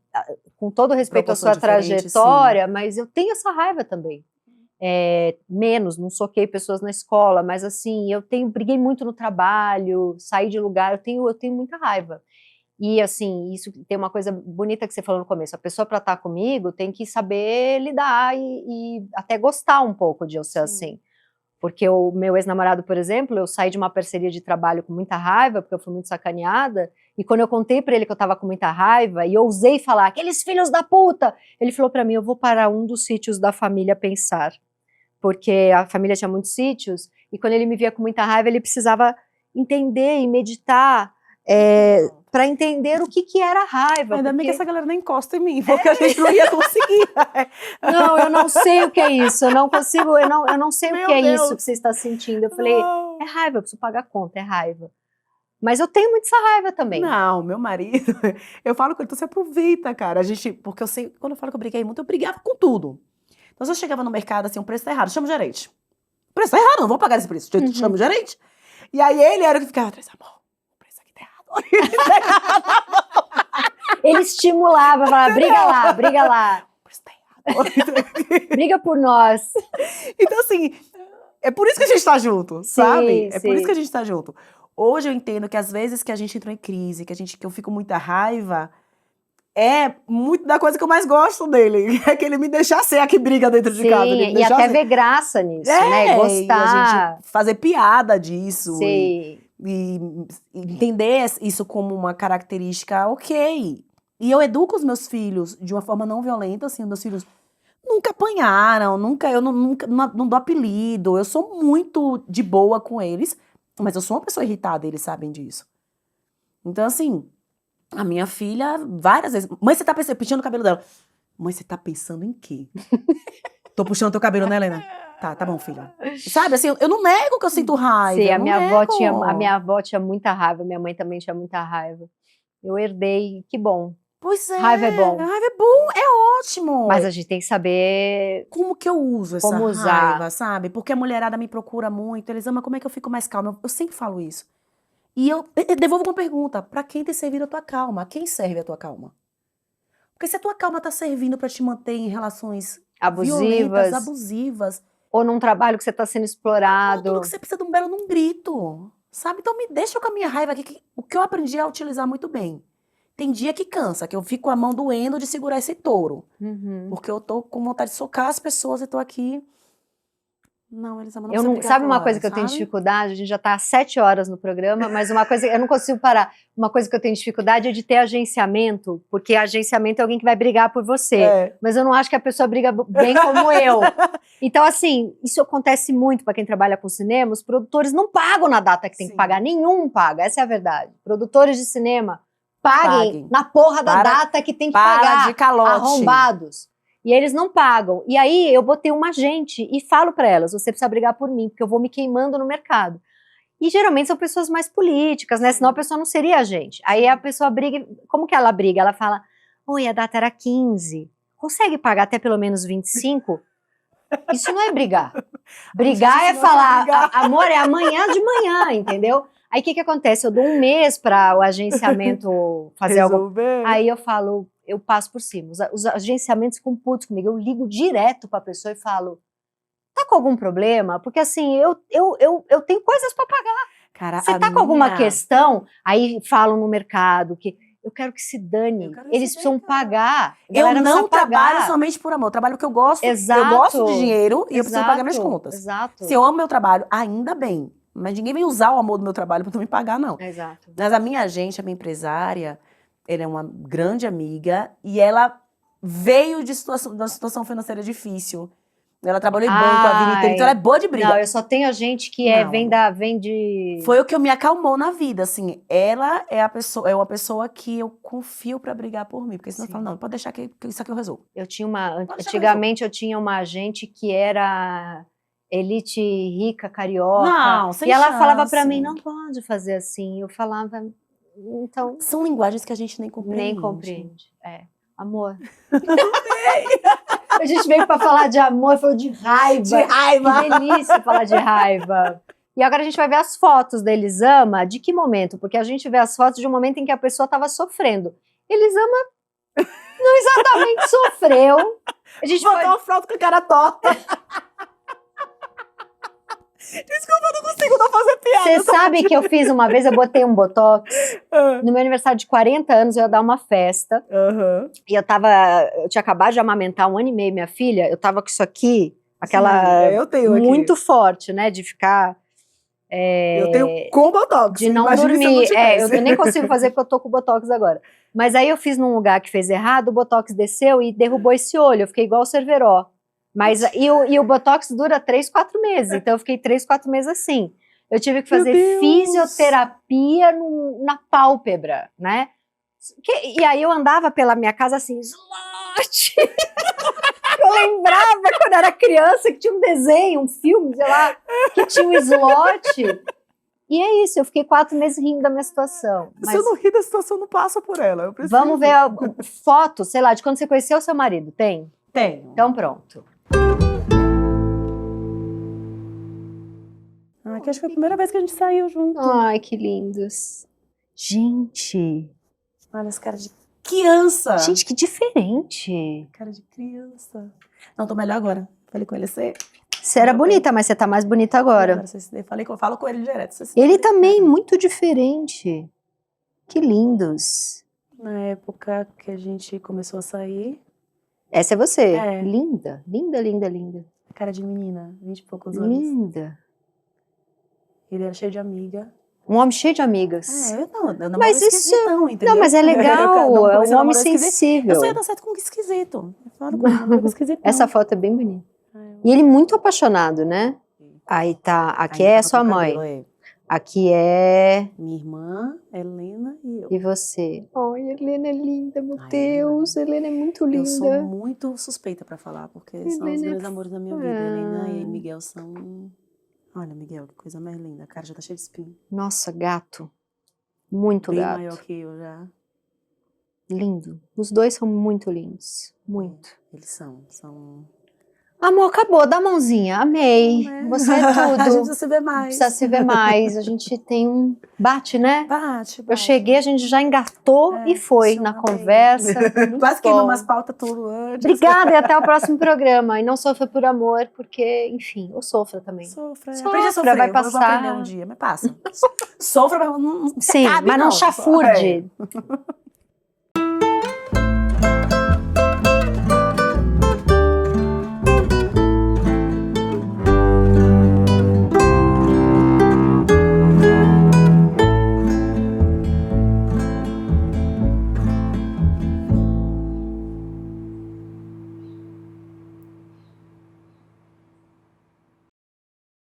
com todo respeito à sua trajetória, mas eu tenho essa raiva também. Menos, não soquei pessoas na escola, mas assim, briguei muito no trabalho, saí de lugar, eu tenho muita raiva. E assim, isso tem uma coisa bonita que você falou no começo, a pessoa para estar comigo tem que saber lidar e até gostar um pouco de eu ser assim. Porque o meu ex-namorado, por exemplo, eu saí de uma parceria de trabalho com muita raiva, porque eu fui muito sacaneada, e quando eu contei pra ele que eu tava com muita raiva, e ousei falar, aqueles filhos da puta, ele falou pra mim, eu vou para um dos sítios da família pensar, porque a família tinha muitos sítios, e quando ele me via com muita raiva, ele precisava entender e meditar, para entender o que era raiva. Ainda bem que essa galera não encosta em mim, porque a gente não ia conseguir. Não, eu não sei o que é isso, eu não consigo, eu não sei o que é isso que você está sentindo. Eu falei, é raiva, eu preciso pagar a conta, é raiva. Mas eu tenho muito essa raiva também. Não, meu marido, eu falo com ele, então você aproveita, cara. Porque eu sei, quando eu falo que eu briguei muito, eu brigava com tudo. Então se eu chegava no mercado, assim, o preço tá errado, chama o gerente. O preço tá errado, não vou pagar esse preço, chama o gerente. E aí ele era o que ficava atrás, amor, o preço aqui tá errado. Ele estimulava, falava, briga lá, briga lá. O preço tá errado. Briga por nós. Então assim, é por isso que a gente tá junto, sabe? É por isso que a gente tá junto. Hoje eu entendo que às vezes que a gente entrou em crise, que eu fico com muita raiva, é muito da coisa que eu mais gosto dele. É que ele me deixar ser a que briga dentro de casa. E até ver graça nisso, né? Gostar. E a gente fazer piada disso. Sim. E entender isso como uma característica ok. E eu educo os meus filhos de uma forma não violenta, assim, meus filhos nunca apanharam, eu não dou apelido, eu sou muito de boa com eles, mas eu sou uma pessoa irritada, eles sabem disso. Então, assim, a minha filha, várias vezes, mãe, você tá puxando o cabelo dela. Mãe, você tá pensando em quê? Tô puxando teu cabelo, né, Helena? Tá bom, filha. Sabe, assim, eu não nego que eu sinto raiva. Sim, eu a não minha nego. avó tinha muita raiva, minha mãe também tinha muita raiva. Eu herdei, que bom. Pois é, Raiva é bom. raiva é bom, é ótimo. Mas a gente tem que saber como que eu uso essa como usar. raiva, sabe? Porque a mulherada me procura muito, eles amam como é que eu fico mais calma. Eu sempre falo isso. E eu devolvo uma pergunta, pra quem tem servido a tua calma? A quem serve a tua calma? Porque se a tua calma tá servindo pra te manter em relações violentas, abusivas, ou num trabalho que você tá sendo explorado. tudo que você precisa de um belo num grito, sabe? Então me deixa com a minha raiva aqui, que o que eu aprendi a utilizar muito bem. Tem dia que cansa, que eu fico com a mão doendo de segurar esse touro. Porque eu tô com vontade de socar as pessoas e tô aqui. Não, Elisa, mas não sabe uma coisa que eu tenho dificuldade? A gente já tá há 7 horas no programa, mas uma coisa, eu não consigo parar. Uma coisa que eu tenho dificuldade é de ter agenciamento, porque agenciamento é alguém que vai brigar por você. Mas eu não acho que a pessoa briga bem como eu. Então, assim, isso acontece muito para quem trabalha com cinema. Os produtores não pagam na data que tem que pagar. Nenhum paga, essa é a verdade. Produtores de cinema, paguem na porra da data que tem que pagar. De calote. Arrombados. E eles não pagam. E aí eu botei uma agente e falo para elas, você precisa brigar por mim, porque eu vou me queimando no mercado. E geralmente são pessoas mais políticas, né? Senão a pessoa não seria agente. Aí a pessoa briga, como que ela briga? Ela fala, oi, a data era 15, consegue pagar até pelo menos 25? Isso não é brigar. Brigar é falar, amor, é amanhã de manhã, entendeu? Aí o que acontece? Eu dou um mês para o agenciamento fazer algo. Aí eu falo, eu passo por cima. Os agenciamentos ficam putos comigo. Eu ligo direto para a pessoa e falo, tá com algum problema? Porque assim, eu tenho coisas para pagar. Cara, você tá com alguma questão? Aí falam no mercado que eu quero que se dane. Eles precisam pagar. Eu não trabalho somente por amor. Eu trabalho porque eu gosto. Exato. Eu gosto de dinheiro e eu preciso pagar minhas contas. Exato. Se eu amo meu trabalho, ainda bem. Mas ninguém vem usar o amor do meu trabalho para me pagar, não. Exato. Mas a minha agente, a minha empresária, ela é uma grande amiga e ela veio de uma situação financeira difícil. Ela trabalhou em banco a vida inteira, então ela é boa de briga. Não, eu só tenho gente que vem de... Foi o que me acalmou na vida, assim. Ela é uma pessoa que eu confio pra brigar por mim. Porque senão eu falo, não, pode deixar que isso aqui eu resolvo. Antigamente eu tinha uma agente que era elite rica, carioca. Não, sem E ela chance. falava pra mim, não pode fazer assim. Eu falava, então... São linguagens que a gente nem compreende. Nem compreende, amor. A gente veio pra falar de amor, falou de raiva. De raiva. Que delícia falar de raiva. E agora a gente vai ver as fotos da Elisama. De que momento? Porque a gente vê as fotos de um momento em que a pessoa estava sofrendo. Elisama não exatamente sofreu. A gente botou uma foto com a cara torta. Desculpa, eu não consigo não fazer piada. Você sabe que eu fiz uma vez, eu botei um botox. No meu aniversário de 40 anos, eu ia dar uma festa. E eu tinha acabado de amamentar 1 ano e meio minha filha. Eu tava com isso aqui, aquela... Sim, eu tenho muito aqui. Forte, né? De ficar... eu tenho com botox. De não dormir. Eu nem consigo fazer porque eu tô com botox agora. Mas aí eu fiz num lugar que fez errado, o botox desceu e derrubou esse olho. Eu fiquei igual o Cerveró. Mas, e o botox dura 3, 4 meses. Então eu fiquei 3, 4 meses assim. Eu tive que fazer fisioterapia na pálpebra, né? E aí eu andava pela minha casa assim, slot! Eu lembrava quando era criança que tinha um desenho, um filme, sei lá, que tinha um slot. E é isso, eu fiquei 4 meses rindo da minha situação. Se eu não rir da situação, eu não passo por ela. Eu preciso. Vamos ver foto, sei lá, de quando você conheceu o seu marido, tem? Tem. Então pronto. Que acho que foi a primeira vez que a gente saiu junto. Ai, que lindos. Gente. Olha essa cara de criança. Gente, que diferente. Cara de criança. Não, tô melhor agora. Falei com ele, você era bonita, mas você tá mais bonita agora. Falo com ele direto. Ele também, muito diferente. Que lindos. Na época que a gente começou a sair. Essa é você. Linda, linda, linda, linda. Cara de menina, 20 e poucos anos. Linda. Ele era cheio de amiga. Um homem cheio de amigas. Eu não mas isso entendeu? Não, mas é legal, é um homem sensível. Eu só ia dar certo com um esquisito. Eu falo com ele, esquisito. Essa foto é bem bonita. E ele muito apaixonado, né? Aí tá, aqui é a sua mãe. Aqui é... Minha irmã, Helena e eu. E você? Ai, Helena é linda, meu Ai, Deus. Helena é muito Eu sou linda. muito suspeita pra falar, porque são os Helena é grandes amores da minha vida. Helena e Ah. Miguel são... Olha, Miguel, que coisa mais linda. A cara já tá cheia de espinho. Nossa, gato. Muito Bem gato. maior que eu já. Lindo. Os dois são muito lindos. Muito. Eles são... Amor, acabou. Dá a mãozinha. Amei. Né? Você é A gente tudo. precisa se ver mais. Precisa se ver mais. A gente tem um... Bate, né? Bate. Eu cheguei, a gente já engatou e foi na funciona bem. conversa. Muito Quase bom. queimamos as pautas tudo antes. Obrigada e até o próximo programa. E não sofra por amor, porque, enfim, ou sofra também. Sofra. Sofra, Aprende a sofrer. vai Eu vou passar. aprender um dia, mas passa. Sofra, mas não Sim, cabe, mas não chafurde.